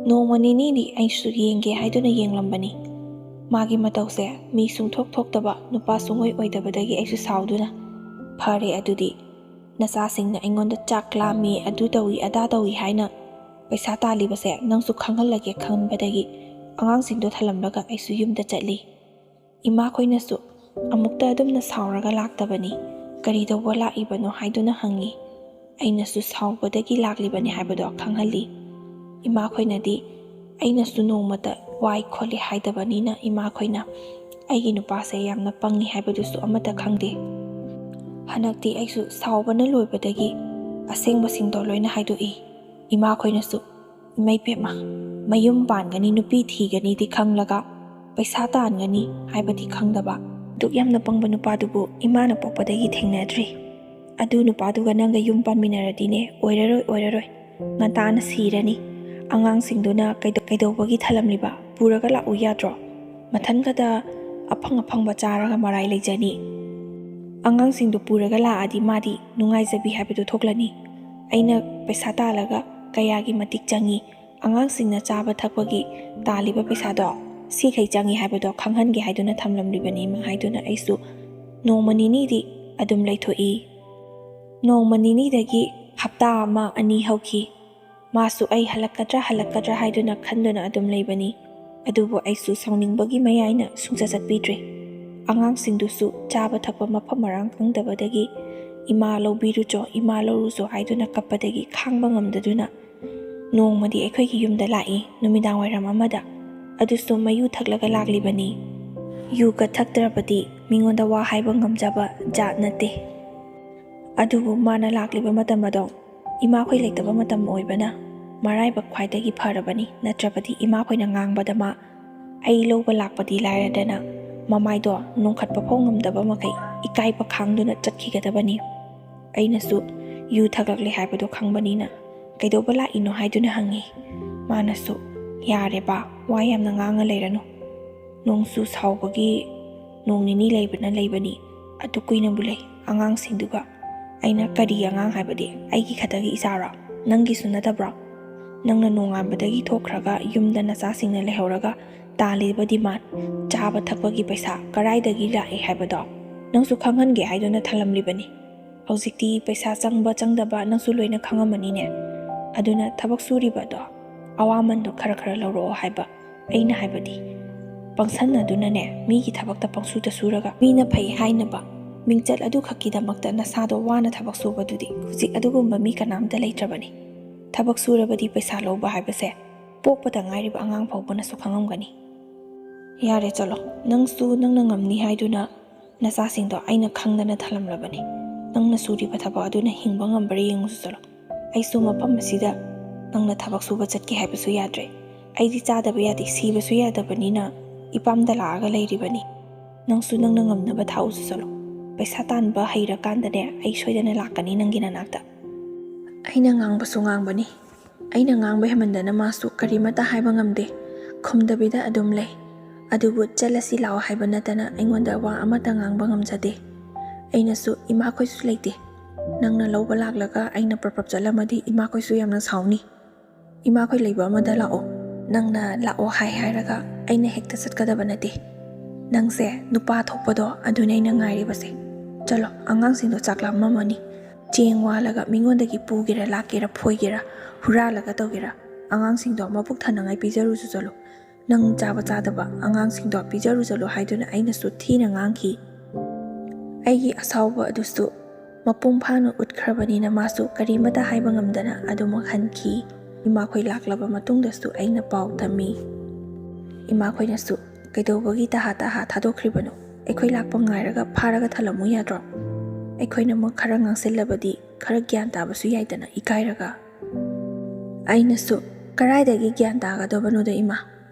ꯅꯣꯡꯃ ꯅꯤꯅꯤꯗꯤ ꯑꯩꯁꯨ ꯌꯦꯡꯒꯦ ꯍꯥꯏꯗꯨꯅ ꯌꯦꯡꯂꯝꯕꯅꯤ꯫ ꯃꯥꯒꯤ ꯃꯇꯧꯁꯦ ꯃꯤ ꯁꯨꯡꯊꯣꯛ ꯊꯣꯛꯇꯕ ꯅꯨꯄꯥ ꯁꯨꯡꯑꯣꯏ ꯑꯣꯏꯗꯕꯗꯒꯤ ꯑꯩꯁꯨ ꯁꯥꯎꯗꯨꯅ, ꯐꯔꯦ ꯑꯗꯨꯗꯤ ꯅꯆꯥꯁꯤꯡꯅ ꯑꯩꯉꯣꯟꯗ ꯆꯥꯛ ꯂꯥꯝꯃꯤ, ꯑꯗꯨ ꯇꯧꯏ ꯑꯗꯥ ꯇꯧꯏ ꯍꯥꯏꯅ ꯄꯩꯁꯥ ꯇꯥꯜꯂꯤꯕꯁꯦ ꯅꯪꯁꯨ ꯈꯪꯍꯜꯂꯒꯦ ꯈꯟꯕꯗꯒꯤ ꯑꯉꯥꯡꯁꯤꯡꯗꯣ ꯊꯜꯂꯝꯂꯒ ꯑꯩꯁꯨ ꯌꯨꯝꯗ ꯆꯠꯂꯤ꯫ ꯏꯃꯥꯈꯣꯏꯅꯁꯨ ꯑꯃꯨꯛꯇ ꯑꯗꯨꯝꯅ ꯁꯥꯎꯔꯒ ꯂꯥꯛꯇꯕꯅꯤ, ꯀꯔꯤ ꯇꯧꯕ ꯂꯥꯛꯏꯕꯅꯣ ꯍꯥꯏꯗꯨꯅ ꯍꯪꯉꯤ꯫ ꯑꯩꯅꯁꯨ ꯁꯥꯎꯕꯗꯒꯤ ꯂꯥꯛꯂꯤꯕꯅꯤ ꯍꯥꯏꯕꯗꯣ ꯈꯪꯍꯜꯂꯤ꯫ ꯏꯃꯥꯈꯣꯏꯅꯗꯤ ꯑꯩꯅꯁꯨ ꯅꯣꯡꯃꯇ ꯋꯥꯏ ꯈꯣꯠꯂꯤ ꯍꯥꯏꯗꯕꯅꯤꯅ ꯏꯃꯥꯈꯣꯏꯅ ꯑꯩꯒꯤ ꯅꯨꯄꯥꯁꯦ ꯌꯥꯝꯅ ꯄꯪꯉꯤ ꯍꯥꯏꯕꯗꯨꯁꯨ ꯑꯃꯠꯇ ꯈꯪꯗꯦ꯫ ꯍꯟꯗꯛꯇꯤ ꯑꯩꯁꯨ ꯁꯥꯎꯕꯅ ꯂꯣꯏꯕꯗꯒꯤ ꯑꯁꯦꯡꯕꯁꯤꯡꯗꯣ ꯂꯣꯏꯅ ꯍꯥꯏꯗꯣꯛꯏ꯫ ꯏꯃꯥꯈꯣꯏꯅꯁꯨ ꯏꯃꯩꯄꯦꯝꯃ, ꯃꯌꯨꯝ ꯄꯥꯟꯒꯅꯤ ꯅꯨꯄꯤ ꯊꯤꯒꯅꯤꯗꯤ ꯈꯪꯂꯒ ꯄꯩꯁꯥ ꯇꯥꯟꯒꯅꯤ ꯍꯥꯏꯕꯗꯤ ꯈꯪꯗꯕ, ꯑꯗꯨꯛ ꯌꯥꯝꯅ ꯄꯪꯕ ꯅꯨꯄꯥꯗꯨꯕꯨ ꯏꯃꯥꯅ ꯄꯣꯛꯄꯗꯒꯤ ꯊꯦꯡꯅꯗ꯭ꯔꯤ꯫ ꯑꯗꯨ ꯅꯨꯄꯥꯗꯨꯒ ꯅꯪꯒ ꯌꯨꯝ ꯄꯥꯟꯃꯤꯟꯅꯔꯗꯤꯅꯦ ꯑꯣꯏꯔꯔꯣꯏ, ꯉꯟꯇꯥꯅ ꯁꯤꯔꯅꯤ꯫ ꯑꯉꯥꯡꯁꯤꯡꯗꯨꯅ ꯀꯩꯗꯧꯕꯒꯤ ꯊꯜꯂꯝꯂꯤꯕ? ꯄꯨꯔꯒ ꯂꯥꯛꯎ ꯌꯥꯗ꯭ꯔꯣ? ꯃꯊꯟꯈꯛꯇ ꯑꯐꯪ ꯑꯐꯪꯕ ꯆꯥꯔꯒ ꯃꯔꯥꯏ ꯂꯩꯖꯅꯤ꯫ ꯑꯉꯥꯡꯁꯤꯡꯗꯨ ꯄꯨꯔꯒ ꯂꯥꯛꯑꯗꯤ ꯃꯥꯗꯤ ꯅꯨꯡꯉꯥꯏꯖꯕꯤ ꯍꯥꯏꯕꯗꯨ ꯊꯣꯛꯂꯅꯤ꯫ ꯑꯩꯅ ꯄꯩꯁꯥ ꯇꯥꯜꯂꯒ ꯀꯌꯥꯒꯤ ꯃꯇꯤꯛ ꯆꯪꯉꯤ, ꯑꯉꯥꯡꯁꯤꯡꯅ ꯆꯥꯕ ꯊꯛꯄꯒꯤ ꯇꯥꯜꯂꯤꯕ ꯄꯩꯁꯥꯗꯣ ꯁꯤꯈꯩ ꯆꯪꯉꯤ ꯍꯥꯏꯕꯗꯣ ꯈꯪꯍꯟꯒꯦ ꯍꯥꯏꯗꯨꯅ ꯊꯝꯂꯝꯂꯤꯕꯅꯤ ꯍꯥꯏꯗꯨꯅ ꯑꯩꯁꯨ ꯅꯣꯡꯃ ꯅꯤꯅꯤꯗꯤ ꯑꯗꯨꯝ ꯂꯩꯊꯣꯛꯏ꯫ ꯅꯣꯡꯃ ꯅꯤꯅꯤꯗꯒꯤ ꯍꯞꯇꯥ ꯑꯃ ꯑꯅꯤ ꯍꯧꯈꯤ꯫ ꯃꯥꯁꯨ ꯑꯩ ꯍꯜꯂꯛꯀꯗ꯭ꯔꯥ ꯍꯥꯏꯗꯨꯅ ꯈꯟꯗꯨꯅ ꯑꯗꯨꯝ ꯂꯩꯕꯅꯤ꯫ ꯑꯗꯨꯕꯨ ꯑꯩꯁꯨ ꯁꯥꯎꯅꯤꯡꯕꯒꯤ ꯃꯌꯥꯏꯅ ꯁꯨꯡꯆꯠ ꯆꯠꯄꯤꯗ꯭ꯔꯦ꯫ ꯑꯉꯥꯡꯁꯤꯡꯗꯨꯁꯨ ꯆꯥꯕ ꯊꯛꯄ ꯃꯐꯝ ꯃꯔꯥꯡ ꯈꯪꯗꯕꯗꯒꯤ ꯏꯃꯥ ꯂꯧꯕꯤꯔꯨꯆꯣ, ꯏꯃꯥ ꯂꯧꯔꯨꯆꯣ ꯍꯥꯏꯗꯨꯅ ꯀꯞꯄꯗꯒꯤ ꯈꯥꯡꯕ ꯉꯝꯗꯗꯨꯅ ꯅꯣꯡꯃꯗꯤ ꯑꯩꯈꯣꯏꯒꯤ ꯌꯨꯝꯗ ꯂꯥꯛꯏ, ꯅꯨꯃꯤꯗꯥꯡ ꯋꯥꯏꯔꯝ ꯑꯃꯗ꯫ ꯑꯗꯨꯁꯨ ꯃꯌꯨ ꯊꯛꯂꯒ ꯂꯥꯛꯂꯤꯕꯅꯤ꯫ ꯌꯨꯒ ꯊꯛꯇ꯭ꯔꯕꯗꯤ ꯃꯤꯉꯣꯟꯗ ꯋꯥ ꯍꯥꯏꯕ ꯉꯝꯖꯕ ꯖꯥꯠ ꯅꯠꯇꯦ꯫ ꯑꯗꯨꯕꯨ ꯃꯥꯅ ꯂꯥꯛꯂꯤꯕ ꯃꯇꯝ ꯑꯗꯣ ꯏꯃꯥꯈꯣꯏ ꯂꯩꯇꯕ ꯃꯇꯝ ꯑꯣꯏꯕꯅ ꯃꯔꯥꯏꯕꯛ ꯈ꯭ꯋꯥꯏꯗꯒꯤ ꯐꯔꯕꯅꯤ, ꯅꯠꯇ꯭ꯔꯕꯗꯤ ꯏꯃꯥꯈꯣꯏꯅ ꯉꯥꯡꯕꯗꯃ ꯑꯩ ꯂꯧꯕ ꯂꯥꯛꯄꯗꯤ ꯂꯥꯏꯔꯗꯅ ꯃꯃꯥꯏꯗꯣ ꯅꯣꯡꯈꯠꯄ ꯐꯥꯎ ꯉꯝꯗꯕ ꯃꯈꯩ ꯏꯀꯥꯏꯕ ꯈꯥꯡꯗꯨꯅ ꯆꯠꯈꯤꯒꯗꯕꯅꯤ꯫ ꯑꯩꯅꯁꯨ ꯌꯨ ꯊꯛꯂꯛꯂꯦ ꯍꯥꯏꯕꯗꯣ ꯈꯪꯕꯅꯤꯅ ꯀꯩꯗꯧꯕ ꯂꯥꯛꯏꯅꯣ ꯍꯥꯏꯗꯨꯅ ꯍꯪꯉꯤ꯫ ꯃꯥꯅꯁꯨ ꯌꯥꯔꯦ ꯕꯥ, ꯋꯥ ꯌꯥꯝꯅ ꯉꯥꯡꯉ ꯂꯩꯔꯅꯨ, ꯅꯣꯡꯁꯨ ꯁꯥꯎꯕꯒꯤ ꯅꯣꯡ ꯅꯤꯅꯤ ꯂꯩꯕꯅꯤ, ꯑꯗꯨ ꯀꯨꯏꯅꯕꯨ ꯂꯩ ꯑꯉꯥꯡꯁꯤꯡꯗꯨꯒ꯫ ꯑꯩꯅ ꯀꯔꯤ ꯑꯉꯥꯡ ꯍꯥꯏꯕꯗꯤ ꯑꯩꯒꯤ ꯈꯛꯇꯒꯤ ꯏꯆꯥꯔꯣ, ꯅꯪꯒꯤꯁꯨ ꯅꯠꯇꯕ꯭ꯔꯣ? ꯅꯪꯅ ꯅꯣꯡꯉꯥꯟꯕꯗꯒꯤ ꯊꯣꯛꯈ꯭ꯔꯒ ꯌꯨꯝꯗ ꯅꯆꯥꯁꯤꯡꯅ ꯂꯩꯍꯧꯔꯒ ꯇꯥꯜꯂꯤꯕ ꯗꯤꯃꯥꯟ, ꯆꯥꯕ ꯊꯛꯄꯒꯤ ꯄꯩꯁꯥ ꯀꯔꯥꯏꯗꯒꯤ ꯂꯥꯛꯑꯦ ꯍꯥꯏꯕꯗꯣ ꯅꯪꯁꯨ ꯈꯪꯍꯟꯒꯦ ꯍꯥꯏꯗꯨꯅ ꯊꯜꯂꯝꯂꯤꯕꯅꯤ꯫ ꯍꯧꯖꯤꯛꯇꯤ ꯄꯩꯁꯥ ꯆꯪꯕ ꯆꯪꯗꯕ ꯅꯪꯁꯨ ꯂꯣꯏꯅ ꯈꯪꯉꯝꯃꯅꯤꯅꯦ꯫ ꯑꯗꯨꯅ ꯊꯕꯛ ꯁꯨꯔꯤꯕꯗꯣ ꯑꯋꯥꯃꯟꯗꯣ ꯈꯔ ꯂꯧꯔꯛꯑꯣ ꯍꯥꯏꯕ꯫ ꯑꯩꯅ ꯍꯥꯏꯕꯗꯤ ꯄꯪꯁꯟꯅꯗꯨꯅꯅꯦ ꯃꯤꯒꯤ ꯊꯕꯛꯇ ꯄꯪꯁꯨꯗ ꯁꯨꯔꯒ ꯃꯤꯅ ꯐꯩ ꯍꯥꯏꯅꯕ ꯃꯤꯡꯆꯠ ꯑꯗꯨ ꯈꯛꯀꯤꯗꯃꯛꯇ ꯅꯁꯥꯗꯣ ꯋꯥꯅ ꯊꯕꯛ ꯁꯨꯕꯗꯨꯗꯤ ꯍꯧꯖꯤꯛ ꯑꯗꯨꯒꯨꯝꯕ ꯃꯤ ꯀꯅꯥꯝꯇ ꯂꯩꯇ꯭ꯔꯕꯅꯤ꯫ ꯊꯕꯛ ꯁꯨꯔꯕꯗꯤ ꯄꯩꯁా ꯂꯧꯕ ꯍꯥꯏꯕꯁꯦ ꯄꯣꯛꯄꯗ ꯉꯥꯏꯔꯤꯕ ꯑꯉꯥꯡ ꯐꯥꯎꯕꯅꯁꯨ ꯈꯪꯉꯝꯒꯅꯤ꯫ ꯌꯥꯔꯦ ꯆꯠꯂꯣ, ꯅꯪꯁꯨ ꯅꯪꯅ ꯉꯝꯅꯤ ꯍꯥꯏꯗꯨꯅ ꯅꯆꯥꯁꯤꯡꯗꯣ ꯑꯩꯅ ꯈꯪꯗꯅ ꯊꯜꯂꯝꯂꯕꯅꯤ꯫ ꯅꯪꯅ ꯁꯨꯔꯤꯕ ꯊꯕꯛ ꯑꯗꯨꯅ ꯍꯤꯡꯕ ꯉꯝꯕ꯭ꯔꯥ ꯌꯦꯡꯉꯨꯁꯨ ꯆꯠꯂꯣ꯫ ꯑꯩꯁꯨ ꯃꯐꯝ ꯑꯁꯤꯗ ꯅꯪꯅ ꯊꯕꯛ ꯁꯨꯕ ꯆꯠꯀꯦ ꯍꯥꯏꯕꯁꯨ ꯌꯥꯗ꯭ꯔꯦ꯫ ꯑꯩꯗꯤ ꯆꯥꯗꯕ ꯌꯥꯗꯦ, ꯁꯤꯕꯁꯨ ꯌꯥꯗꯕꯅꯤꯅ ꯏꯄꯥꯝꯗ ꯂꯥꯛꯑꯒ ꯂꯩꯔꯤꯕꯅꯤ꯫ ꯅꯪꯁꯨ ꯅꯪꯅ ꯉꯝꯅꯕ ꯊꯥꯛꯎꯁꯨ ꯆꯠꯂꯣ꯫ ꯄꯩꯁా ꯇꯥꯟꯕ ꯍꯩꯔꯀꯥꯟꯗꯅꯦ ꯑꯩ ꯁꯣꯏꯗꯅ ꯂꯥꯛꯀꯅꯤ ꯅꯪꯒꯤ ꯅꯅꯥꯛꯇ꯫ ꯑꯩꯅ ꯉꯥꯡꯕꯁꯨ ꯉꯥꯡꯕꯅꯤ, ꯑꯩꯅ ꯉꯥꯡꯕ ꯍꯦꯃꯟꯗꯅ ꯃꯥꯁꯨ ꯀꯔꯤꯃꯠꯇ ꯍꯥꯏꯕ ꯉꯝꯗꯦ, ꯈꯨꯝꯗꯕꯤꯗ ꯑꯗꯨꯝ ꯂꯩ꯫ ꯑꯗꯨꯕꯨ ꯆꯠꯂꯁꯤ ꯂꯥꯛꯑꯣ ꯍꯥꯏꯕ ꯅꯠꯇꯅ ꯑꯩꯉꯣꯟꯗ ꯋꯥ ꯑꯃꯠꯇ ꯉꯥꯡꯕ ꯉꯝꯖꯗꯦ꯫ ꯑꯩꯅꯁꯨ ꯏꯃꯥꯈꯣꯏꯁꯨ ꯂꯩꯇꯦ, ꯅꯪꯅ ꯂꯧꯕ ꯂꯥꯛꯂꯒ ꯑꯩꯅ ꯄ꯭ꯔꯞ ꯆꯠꯂꯝꯃꯗꯤ ꯏꯃꯥꯈꯣꯏꯁꯨ ꯌꯥꯝꯅ ꯁꯥꯎꯅꯤ꯫ ꯏꯃꯥꯈꯣꯏ ꯂꯩꯕ ꯑꯃꯗ ꯂꯥꯛꯑꯣ, ꯅꯪꯅ ꯂꯥꯛꯑꯣ ꯍꯥꯏꯔꯒ ꯑꯩꯅ ꯍꯦꯛꯇ ꯆꯠꯀꯗꯕ ꯅꯠꯇꯦ꯫ ꯅꯪꯁꯦ ꯅꯨꯄꯥ ꯊꯣꯛꯄꯗꯣ ꯑꯗꯨꯅꯦ ꯑꯩꯅ ꯉꯥꯏꯔꯤꯕꯁꯦ꯫ ꯆꯠꯂꯣ, ꯑꯉꯥꯡꯁꯤꯡꯗꯣ ꯆꯥꯛ ꯂꯥꯝꯃꯝꯃꯅꯤ꯫ ꯆꯦꯡ ꯋꯥꯜꯂꯒ ꯃꯤꯉꯣꯟꯗꯒꯤ ꯄꯨꯒꯦꯔꯥ ꯂꯥꯛꯀꯦꯔꯥ ꯐꯣꯏꯒꯦꯔꯥ ꯍꯨꯔꯥꯜꯂꯒ ꯇꯧꯒꯦꯔꯥ ꯑꯉꯥꯡꯁꯤꯡꯗꯣ ꯃꯕꯨꯛ ꯊꯟꯅꯉꯥꯏ ꯄꯤꯖꯔꯨꯁꯨ ꯆꯠꯂꯣ꯫ ꯅꯪ ꯆꯥꯕ ꯆꯥꯗꯕ ꯑꯉꯥꯡꯁꯤꯡꯗꯣ ꯄꯤꯖꯔꯨ ꯆꯠꯂꯣ ꯍꯥꯏꯗꯨꯅ ꯑꯩꯅꯁꯨ ꯊꯤꯅ ꯉꯥꯡꯈꯤ꯫ ꯑꯩꯒꯤ ꯑꯁꯥꯎꯕ ꯑꯗꯨꯁꯨ ꯃꯄꯨꯡ ꯐꯥꯅ ꯎꯠꯈ꯭ꯔꯕꯅꯤꯅ ꯃꯥꯁꯨ ꯀꯔꯤꯃꯠꯇ ꯍꯥꯏꯕ ꯉꯝꯗꯅ ꯑꯗꯨꯃꯛ ꯍꯟꯈꯤ꯫ ꯏꯃꯥꯈꯣꯏ ꯂꯥꯛꯂꯕ ꯃꯇꯨꯡꯗꯁꯨ ꯑꯩꯅ ꯄꯥꯎ ꯇꯝꯃꯤ꯫ ꯏꯃꯥꯈꯣꯏꯅꯁꯨ ꯀꯩꯗꯧꯕꯒꯤ ꯇꯍꯥ ꯊꯥꯗꯣꯛꯈ꯭ꯔꯤꯕꯅꯣ? ꯑꯩꯈꯣꯏ ꯂꯥꯛꯄ ꯉꯥꯏꯔꯒ ꯐꯥꯔꯒ ꯊꯜꯂꯝꯃꯨ ꯌꯥꯗ꯭ꯔꯣ? ꯑꯩꯈꯣꯏꯅ ꯑꯃꯨꯛ ꯈꯔ ꯉꯥꯡꯁꯤꯜꯂꯕꯗꯤ ꯈꯔ ꯒ꯭ꯌꯥꯟ ꯇꯥꯕꯁꯨ ꯌꯥꯏꯗꯅ ꯏꯀꯥꯏꯔꯒ꯫ ꯑꯩꯅꯁꯨ ꯀꯔꯥꯏꯗꯒꯤ ꯒ꯭ꯌꯥꯟ ꯇꯥꯒꯗꯕꯅꯣꯗ ꯏꯃꯥ,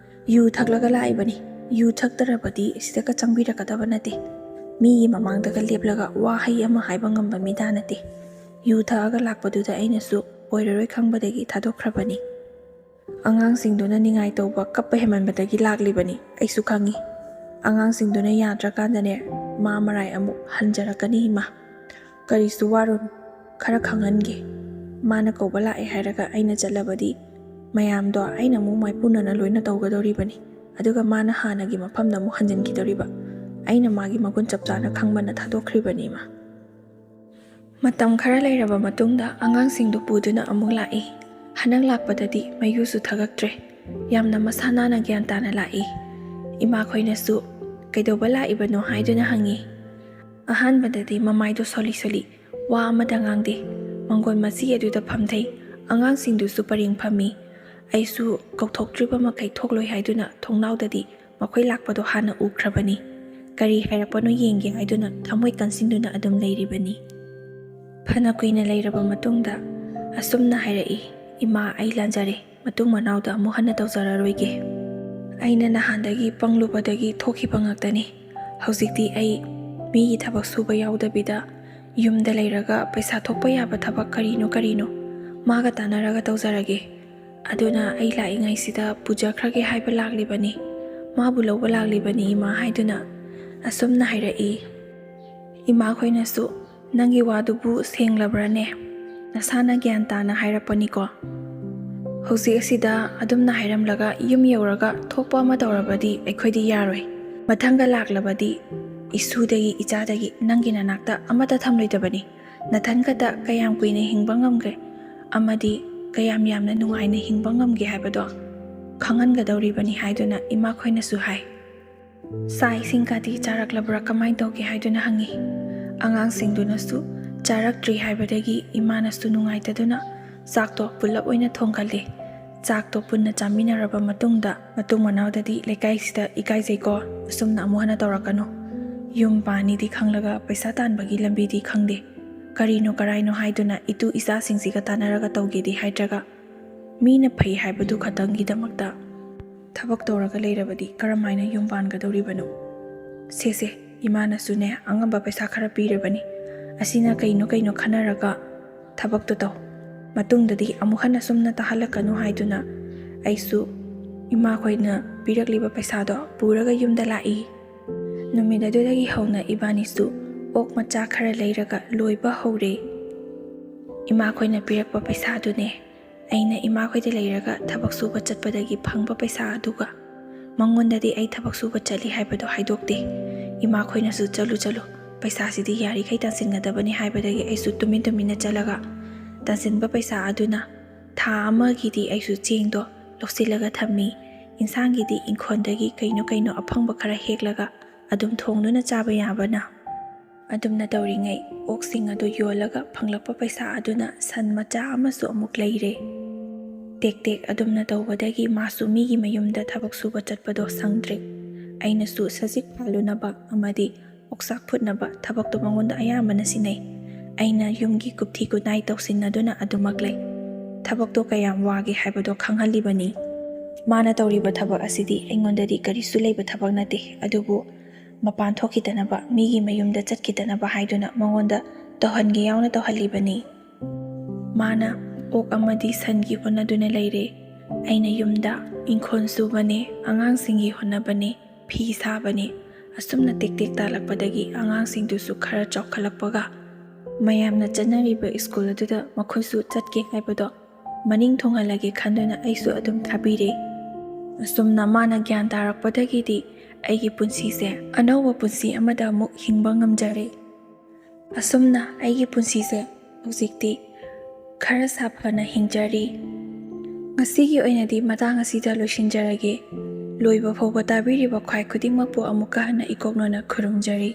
ꯌꯨ ꯊꯛꯂꯒ ꯂꯥꯛꯏꯕꯅꯤ, ꯌꯨ ꯊꯛꯇ꯭ꯔꯕꯗꯤ ꯁꯤꯗꯒ ꯆꯪꯕꯤꯔꯛꯀꯗꯕ ꯅꯠꯇꯦ꯫ ꯃꯤꯒꯤ ꯃꯃꯥꯡꯗꯒ ꯂꯦꯞꯂꯒ ꯋꯥꯍꯩ ꯑꯃ ꯍꯥꯏꯕ ꯉꯝꯕ ꯃꯤꯗꯥ ꯅꯠꯇꯦ꯫ ꯌꯨ ꯊꯛꯑꯒ ꯂꯥꯛꯄꯗꯨꯗ ꯑꯩꯅꯁꯨ ꯑꯣꯏꯔꯔꯣꯏ ꯈꯪꯕꯗꯒꯤ ꯊꯥꯗꯣꯛꯈ꯭ꯔꯕꯅꯤ꯫ ꯑꯉꯥꯡꯁꯤꯡꯗꯨꯅ ꯅꯤꯡꯉꯥꯏ ꯇꯧꯕ ꯀꯞꯄ ꯍꯦꯃꯟꯕꯗꯒꯤ ꯂꯥꯛꯂꯤꯕꯅꯤ, ꯑꯩꯁꯨ ꯈꯪꯉꯤ꯫ ꯑꯉꯥꯡꯁꯤꯡꯗꯨꯅ ꯌꯥꯗ꯭ꯔꯀꯥꯟꯗꯅꯦ ꯃꯥ ꯃꯔꯥꯏ ꯑꯃꯨꯛ ꯍꯟꯖꯔꯛꯀꯅꯤ ꯏꯃꯥ꯫ ꯀꯔꯤꯁꯨ ꯋꯥꯔꯨꯅꯨ, ꯈꯔ ꯈꯪꯍꯟꯒꯦ꯫ ꯃꯥꯅ ꯀꯧꯕ ꯂꯥꯛꯑꯦ ꯍꯥꯏꯔꯒ ꯑꯩꯅ ꯆꯠꯂꯕꯗꯤ ꯃꯌꯥꯝꯗꯣ ꯑꯩꯅ ꯑꯃꯨꯛ ꯃꯥꯏꯄꯨꯅꯅ ꯂꯣꯏꯅ ꯇꯧꯒꯗꯧꯔꯤꯕꯅꯤ꯫ ꯑꯗꯨꯒ ꯃꯥꯅ ꯍꯥꯟꯅꯒꯤ ꯃꯐꯝꯗ ꯑꯃꯨꯛ ꯍꯟꯖꯤꯟꯈꯤꯗꯧꯔꯤꯕ꯫ ꯑꯩꯅ ꯃꯥꯒꯤ ꯃꯒꯨꯟ ꯆꯞ ꯆꯥꯅ ꯈꯪꯕꯅ ꯊꯥꯗꯣꯛꯈ꯭ꯔꯤꯕꯅꯤ ꯏꯃꯥ꯫ ꯃꯇꯝ ꯈꯔ ꯂꯩꯔꯕ ꯃꯇꯨꯡꯗ ꯑꯉꯥꯡꯁꯤꯡꯗꯨ ꯄꯨꯗꯨꯅ ꯑꯃꯨꯛ ꯂꯥꯛꯏ꯫ ꯍꯟꯗꯛ ꯂꯥꯛꯄꯗꯗꯤ ꯃꯌꯨꯁꯨ ꯊꯛꯂꯛꯇ꯭ꯔꯦ, ꯌꯥꯝꯅ ꯃꯁꯥ ꯅꯥꯟꯅ ꯒ꯭ꯌꯥꯟ ꯇꯥꯅ ꯂꯥꯛꯏ꯫ ꯏꯃꯥꯈꯣꯏꯅꯁꯨ ꯀꯩꯗꯧꯕ ꯂꯥꯛꯏꯕꯅꯣ ꯍꯥꯏꯗꯨꯅ ꯍꯪꯉꯤ꯫ ꯑꯍꯥꯟꯕꯗꯗꯤ ꯃꯃꯥꯏꯗꯣ ꯁꯣꯜꯂꯤ, ꯋꯥ ꯑꯃꯇ ꯉꯥꯡꯗꯦ, ꯃꯥꯡꯒꯣꯜ ꯃꯆꯤ ꯑꯗꯨꯗ ꯐꯝꯊꯩ꯫ ꯑꯉꯥꯡꯁꯤꯡꯗꯨꯁꯨ ꯄꯔꯦꯡ ꯐꯝꯃꯤ꯫ ꯑꯩꯁꯨ ꯀꯧꯊꯣꯛꯇ꯭ꯔꯤꯕ ꯃꯈꯩ ꯊꯣꯛꯂꯣꯏ ꯍꯥꯏꯗꯨꯅ ꯊꯣꯡꯅꯥꯎꯗꯗꯤ ꯃꯈꯣꯏ ꯂꯥꯛꯄꯗꯣ ꯍꯥꯟꯅ ꯎꯈ꯭ꯔꯕꯅꯤ꯫ ꯀꯔꯤ ꯍꯥꯏꯔꯛꯄꯅꯣ ꯌꯦꯡꯒꯦ ꯍꯥꯏꯗꯨꯅ ꯊꯃꯣꯏ ꯀꯟꯁꯤꯟꯗꯨꯅ ꯑꯗꯨꯝ ꯂꯩꯔꯤꯕꯅꯤ꯫ ꯐꯅ ꯀꯨꯏꯅ ꯂꯩꯔꯕ ꯃꯇꯨꯡꯗ ꯑꯁꯨꯝꯅ ꯍꯥꯏꯔꯛꯏ, ꯏꯃꯥ ꯑꯩ ꯂꯥꯟꯖꯔꯦ, ꯃꯇꯨꯡ ꯃꯅꯥꯎꯗ ꯑꯃꯨꯛ ꯍꯟꯅ ꯇꯧꯖꯔꯔꯣꯏꯒꯦ꯫ ꯑꯩꯅ ꯅꯍꯥꯟꯗꯒꯤ ꯄꯪꯂꯨꯕꯗꯒꯤ ꯊꯣꯛꯈꯤꯕ ꯉꯥꯛꯇꯅꯤ꯫ ꯍꯧꯖꯤꯛꯇꯤ ꯑꯩ ꯃꯤꯒꯤ ꯊꯕꯛ ꯁꯨꯕ ꯌꯥꯎꯗꯕꯤꯗ ꯌꯨꯝꯗ ꯂꯩꯔꯒ ꯄꯩꯁా ꯊꯣꯛꯄ ꯌꯥꯕ ꯊꯕꯛ ꯀꯔꯤꯅꯣ ꯃꯥꯒ ꯇꯥꯟꯅꯔꯒ ꯇꯧꯖꯔꯒꯦ꯫ ꯑꯗꯨꯅ ꯑꯩ ꯂꯥꯛꯏꯉꯩꯁꯤꯗ ꯄꯨꯖꯈ꯭ꯔꯒꯦ ꯍꯥꯏꯕ ꯂꯥꯛꯂꯤꯕꯅꯤ, ꯃꯥꯕꯨ ꯂꯧꯕ ꯂꯥꯛꯂꯤꯕꯅꯤ ꯏꯃꯥ ꯍꯥꯏꯗꯨꯅ ꯑꯁꯨꯝꯅ ꯍꯥꯏꯔꯛꯏ꯫ ꯏꯃꯥꯈꯣꯏꯅꯁꯨ ꯅꯪꯒꯤ ꯋꯥꯗꯨꯕꯨ ꯁꯦꯡꯂꯕ꯭ꯔꯅꯦ? ꯅꯁꯥꯅ ꯒ꯭ꯌꯥꯟ ꯇꯥꯅ ꯍꯥꯏꯔꯛꯄꯅꯤꯀꯣ? ꯍꯧꯖꯤꯛ ꯑꯁꯤꯗ ꯑꯗꯨꯝꯅ ꯍꯥꯏꯔꯝꯂꯒ ꯌꯨꯝ ꯌꯧꯔꯒ ꯊꯣꯛꯄ ꯑꯃ ꯇꯧꯔꯕꯗꯤ ꯑꯩꯈꯣꯏꯗꯤ ꯌꯥꯔꯣꯏ꯫ ꯃꯊꯪꯒ ꯂꯥꯛꯂꯕꯗꯤ ꯏꯁꯨꯗꯒꯤ ꯏꯆꯥꯗꯒꯤ ꯅꯪꯒꯤ ꯅꯅꯥꯛꯇ ꯑꯃꯠꯇ ꯊꯝꯂꯣꯏꯗꯕꯅꯤ꯫ ꯅꯊꯟꯈꯛꯇ ꯀꯌꯥꯝ ꯀꯨꯏꯅ ꯍꯤꯡꯕ ꯉꯝꯒꯦ ꯑꯃꯗꯤ ꯀꯌꯥꯝ ꯌꯥꯝꯅ ꯅꯨꯡꯉꯥꯏꯅ ꯍꯤꯡꯕ ꯉꯝꯒꯦ ꯍꯥꯏꯕꯗꯣ ꯈꯪꯍꯟꯒꯗꯧꯔꯤꯕꯅꯤ ꯍꯥꯏꯗꯨꯅ ꯏꯃꯥꯈꯣꯏꯅꯁꯨ ꯍꯥꯏ꯫ ꯆꯥꯛ ꯏꯁꯤꯡꯒꯗꯤ ꯆꯥꯔꯛꯂꯕ꯭ꯔꯥ ꯀꯃꯥꯏꯅ ꯇꯧꯒꯦ ꯍꯥꯏꯗꯨꯅ ꯍꯪꯉꯤ꯫ ꯑꯉꯥꯡꯁꯤꯡꯗꯨꯅꯁꯨ ꯆꯥꯔꯛꯇ꯭ꯔꯤ ꯍꯥꯏꯕꯗꯒꯤ ꯏꯃꯥꯅꯁꯨ ꯅꯨꯡꯉꯥꯏꯇꯗꯨꯅ ꯆꯥꯛꯇꯣ ꯄꯨꯜꯂꯞ ꯑꯣꯏꯅ ꯊꯣꯡꯒꯜꯂꯤ꯫ ꯆꯥꯛꯇꯣ ꯄꯨꯟꯅ ꯆꯥꯃꯤꯟꯅꯔꯕ ꯃꯇꯨꯡꯗ ꯃꯇꯨꯡ ꯃꯅꯥꯎꯗꯗꯤ ꯂꯩꯀꯥꯏꯁꯤꯗ ꯏꯀꯥꯏꯖꯩꯀꯣ, ꯑꯁꯨꯝꯅ ꯑꯃꯨꯛ ꯍꯟꯅ ꯇꯧꯔꯛꯀꯅꯨ꯫ ꯌꯨꯝ ꯄꯥꯅꯤꯗꯤ ꯈꯪꯂꯒ ꯄꯩꯁꯥ ꯇꯥꯟꯕꯒꯤ ꯂꯝꯕꯤꯗꯤ ꯈꯪꯗꯦ, ꯀꯔꯤꯅꯣ ꯀꯔꯥꯏꯅꯣ ꯍꯥꯏꯗꯨꯅ ꯏꯇꯨ ꯏꯆꯥꯁꯤꯡꯁꯤꯒ ꯇꯥꯟꯅꯔꯒ ꯇꯧꯒꯦꯗꯤ ꯍꯥꯏꯗ꯭ꯔꯒ ꯃꯤꯅ ꯐꯩ ꯍꯥꯏꯕꯗꯨ ꯈꯛꯇꯪꯒꯤꯗꯃꯛꯇ ꯊꯕꯛ ꯇꯧꯔꯒ ꯂꯩꯔꯕꯗꯤ ꯀꯔꯝꯍꯥꯏꯅ ꯌꯨꯝ ꯄꯥꯟꯒꯗꯧꯔꯤꯕꯅꯣ? ꯁꯦ ꯏꯃꯥꯅꯁꯨꯅꯦ ꯑꯉꯝꯕ ꯄꯩꯁా ꯈꯔ ꯄꯤꯔꯕꯅꯤ, ꯑꯁꯤꯅ ꯀꯩꯅꯣ ꯈꯟꯅꯔꯒ ꯊꯕꯛꯇꯣ ꯇꯧ, ꯃꯇꯨꯡꯗꯗꯤ ꯑꯃꯨꯛ ꯍꯟꯅ ꯁꯨꯝꯅ ꯇꯥꯍꯜꯂꯛꯀꯅꯨ ꯍꯥꯏꯗꯨꯅ ꯑꯩꯁꯨ ꯏꯃꯥꯈꯣꯏꯅ ꯄꯤꯔꯛꯂꯤꯕ ꯄꯩꯁꯥꯗꯣ ꯄꯨꯔꯒ ꯌꯨꯝꯗ ꯂꯥꯛꯏ꯫ ꯅꯨꯃꯤꯠ ꯑꯗꯨꯗꯒꯤ ꯍꯧꯅ ꯏꯕꯥꯅꯤꯁꯨ ꯑꯣꯛ ꯃꯆꯥ ꯈꯔ ꯂꯩꯔꯒ ꯂꯣꯏꯕ ꯍꯧꯔꯦ꯫ ꯏꯃꯥꯈꯣꯏꯅ ꯄꯤꯔꯛꯄ ꯄꯩꯁꯥꯗꯨꯅꯦ ꯑꯩꯅ ꯏꯃꯥꯈꯣꯏꯗ ꯂꯩꯔꯒ ꯊꯕꯛ ꯁꯨꯕ ꯆꯠꯄꯗꯒꯤ ꯐꯪꯕ ꯄꯩꯁꯥ ꯑꯗꯨꯒ ꯃꯉꯣꯟꯗꯗꯤ ꯑꯩ ꯊꯕꯛ ꯁꯨꯕ ꯆꯠꯂꯤ ꯍꯥꯏꯕꯗꯣ ꯍꯥꯏꯗꯣꯛꯇꯦ꯫ ꯏꯃꯥꯈꯣꯏꯅꯁꯨ ꯆꯠꯂꯨ ꯄꯩꯁꯥꯁꯤꯗꯤ ꯌꯥꯔꯤꯈꯩ ꯇꯥꯟꯁꯤꯟꯒꯗꯕꯅꯤ ꯍꯥꯏꯕꯗꯒꯤ ꯑꯩꯁꯨ ꯇꯨꯃꯤꯟꯅ ꯆꯠꯂꯒ ꯇꯥꯟꯁꯤꯟꯕ ꯄꯩꯁꯥ ꯑꯗꯨꯅ ꯊꯥ ꯑꯃꯒꯤꯗꯤ ꯑꯩꯁꯨ ꯆꯦꯡꯗꯣ ꯂꯧꯁꯤꯜꯂꯒ ꯊꯝꯃꯤ꯫ ꯏꯟꯁꯥꯡꯒꯤꯗꯤ ꯏꯪꯈꯣꯜꯗꯒꯤ ꯀꯩꯅꯣ ꯑꯐꯪꯕ ꯈꯔ ꯍꯦꯛꯂꯒ ꯑꯗꯨꯝ ꯊꯣꯡꯗꯨꯅ ꯆꯥꯕ ꯌꯥꯕꯅ ꯑꯗꯨꯝꯅ ꯇꯧꯔꯤꯉꯩ ꯑꯣꯛꯁꯤꯡ ꯑꯗꯨ ꯌꯣꯜꯂꯒ ꯐꯪꯂꯛꯄ ꯄꯩꯁꯥ ꯑꯗꯨꯅ ꯁꯟ ꯃꯆꯥ ꯑꯃꯁꯨ ꯑꯃꯨꯛ ꯂꯩꯔꯦ꯫ ꯇꯦꯛ ꯑꯗꯨꯝꯅ ꯇꯧꯕꯗꯒꯤ ꯃꯥꯁꯨ ꯃꯤꯒꯤ ꯃꯌꯨꯝꯗ ꯊꯕꯛ ꯁꯨꯕ ꯆꯠꯄꯗꯣ ꯁꯪꯗ꯭ꯔꯦ꯫ ꯑꯩꯅꯁꯨ ꯁꯖꯤꯛ ꯐꯥꯜꯂꯨꯅꯕ ꯑꯃꯗꯤ ꯑꯣꯛꯆꯥꯛ ꯐꯨꯠꯅꯕ ꯊꯕꯛꯇꯣ ꯃꯉꯣꯟꯗ ꯑꯌꯥꯝꯕꯅ ꯁꯤꯟꯅꯩ꯫ ꯑꯩꯅ ꯌꯨꯝꯒꯤ ꯀꯨꯞꯊꯤ ꯀꯨꯅꯥꯏ ꯇꯧꯁꯤꯟꯅꯗꯨꯅ ꯑꯗꯨꯃꯛ ꯂꯩ꯫ ꯊꯕꯛꯇꯣ ꯀꯌꯥꯝ ꯋꯥꯒꯦ ꯍꯥꯏꯕꯗꯣ ꯈꯪꯍꯜꯂꯤꯕꯅꯤ꯫ ꯃꯥꯅ ꯇꯧꯔꯤꯕ ꯊꯕꯛ ꯑꯁꯤꯗꯤ ꯑꯩꯉꯣꯟꯗꯗꯤ ꯀꯔꯤꯁꯨ ꯂꯩꯕ ꯊꯕꯛ ꯅꯠꯇꯦ, ꯑꯗꯨꯕꯨ ꯃꯄꯥꯟ ꯊꯣꯛꯈꯤꯗꯅꯕ, ꯃꯤꯒꯤ ꯃꯌꯨꯝꯗ ꯆꯠꯈꯤꯗꯅꯕ ꯍꯥꯏꯗꯨꯅ ꯃꯉꯣꯟꯗ ꯇꯧꯍꯟꯒꯦ ꯌꯥꯎꯅ ꯇꯧꯍꯜꯂꯤꯕꯅꯤ꯫ ꯃꯥꯅ ꯑꯣꯛ ꯑꯃꯗꯤ ꯁꯟꯒꯤ ꯍꯣꯠꯅꯗꯨꯅ ꯂꯩꯔꯦ, ꯑꯩꯅ ꯌꯨꯝꯗ ꯏꯪꯈꯣꯜ ꯁꯨꯕꯅꯦ, ꯑꯉꯥꯡꯁꯤꯡꯒꯤ ꯍꯣꯠꯅꯕꯅꯦ, ꯐꯤ ꯁꯥꯕꯅꯦ꯫ ꯑꯁꯨꯝꯅ ꯇꯦꯛ ꯇꯥꯜꯂꯛꯄꯗꯒꯤ ꯑꯉꯥꯡꯁꯤꯡꯗꯨꯁꯨ ꯈꯔ ꯆꯥꯎꯈꯠꯂꯛꯄꯒ ꯃꯌꯥꯝꯅ ꯆꯠꯅꯔꯤꯕ ꯁ꯭ꯀꯨꯜ ꯑꯗꯨꯗ ꯃꯈꯣꯏꯁꯨ ꯆꯠꯀꯦ ꯍꯥꯏꯕꯗꯣ ꯃꯅꯤꯡ ꯊꯨꯡꯍꯜꯂꯒꯦ ꯈꯟꯗꯨꯅ ꯑꯩꯁꯨ ꯑꯗꯨꯝ ꯊꯥꯕꯤꯔꯦ꯫ ꯑꯁꯨꯝꯅ ꯃꯥꯅ ꯒ꯭ꯌꯥꯟ ꯇꯥꯔꯛꯄꯗꯒꯤꯗꯤ ꯑꯩꯒꯤ ꯄꯨꯟꯁꯤꯁꯦ ꯑꯅꯧꯕ ꯄꯨꯟꯁꯤ ꯑꯃꯗ ꯑꯃꯨꯛ ꯍꯤꯡꯕ ꯉꯝꯖꯔꯦ꯫ ꯑꯁꯨꯝꯅ ꯑꯩꯒꯤ ꯄꯨꯟꯁꯤꯁꯦ ꯍꯧꯖꯤꯛꯇꯤ ꯈꯔ ꯁꯥꯐꯅ ꯍꯤꯡꯖꯔꯤ꯫ ꯉꯁꯤꯒꯤ ꯑꯣꯏꯅꯗꯤ ꯃꯇꯥꯡ ꯑꯁꯤꯗ ꯂꯣꯏꯁꯤꯟꯖꯔꯒꯦ꯫ ꯂꯣꯏꯕ ꯐꯥꯎꯕ ꯇꯥꯕꯤꯔꯤꯕ ꯈ꯭ꯋꯥꯏ ꯈꯨꯗꯤꯡꯃꯛꯄꯨ ꯑꯃꯨꯛꯀ ꯍꯟꯅ ꯏꯀꯣꯛꯅꯅ ꯈꯨꯔꯨꯝꯖꯔꯤ꯫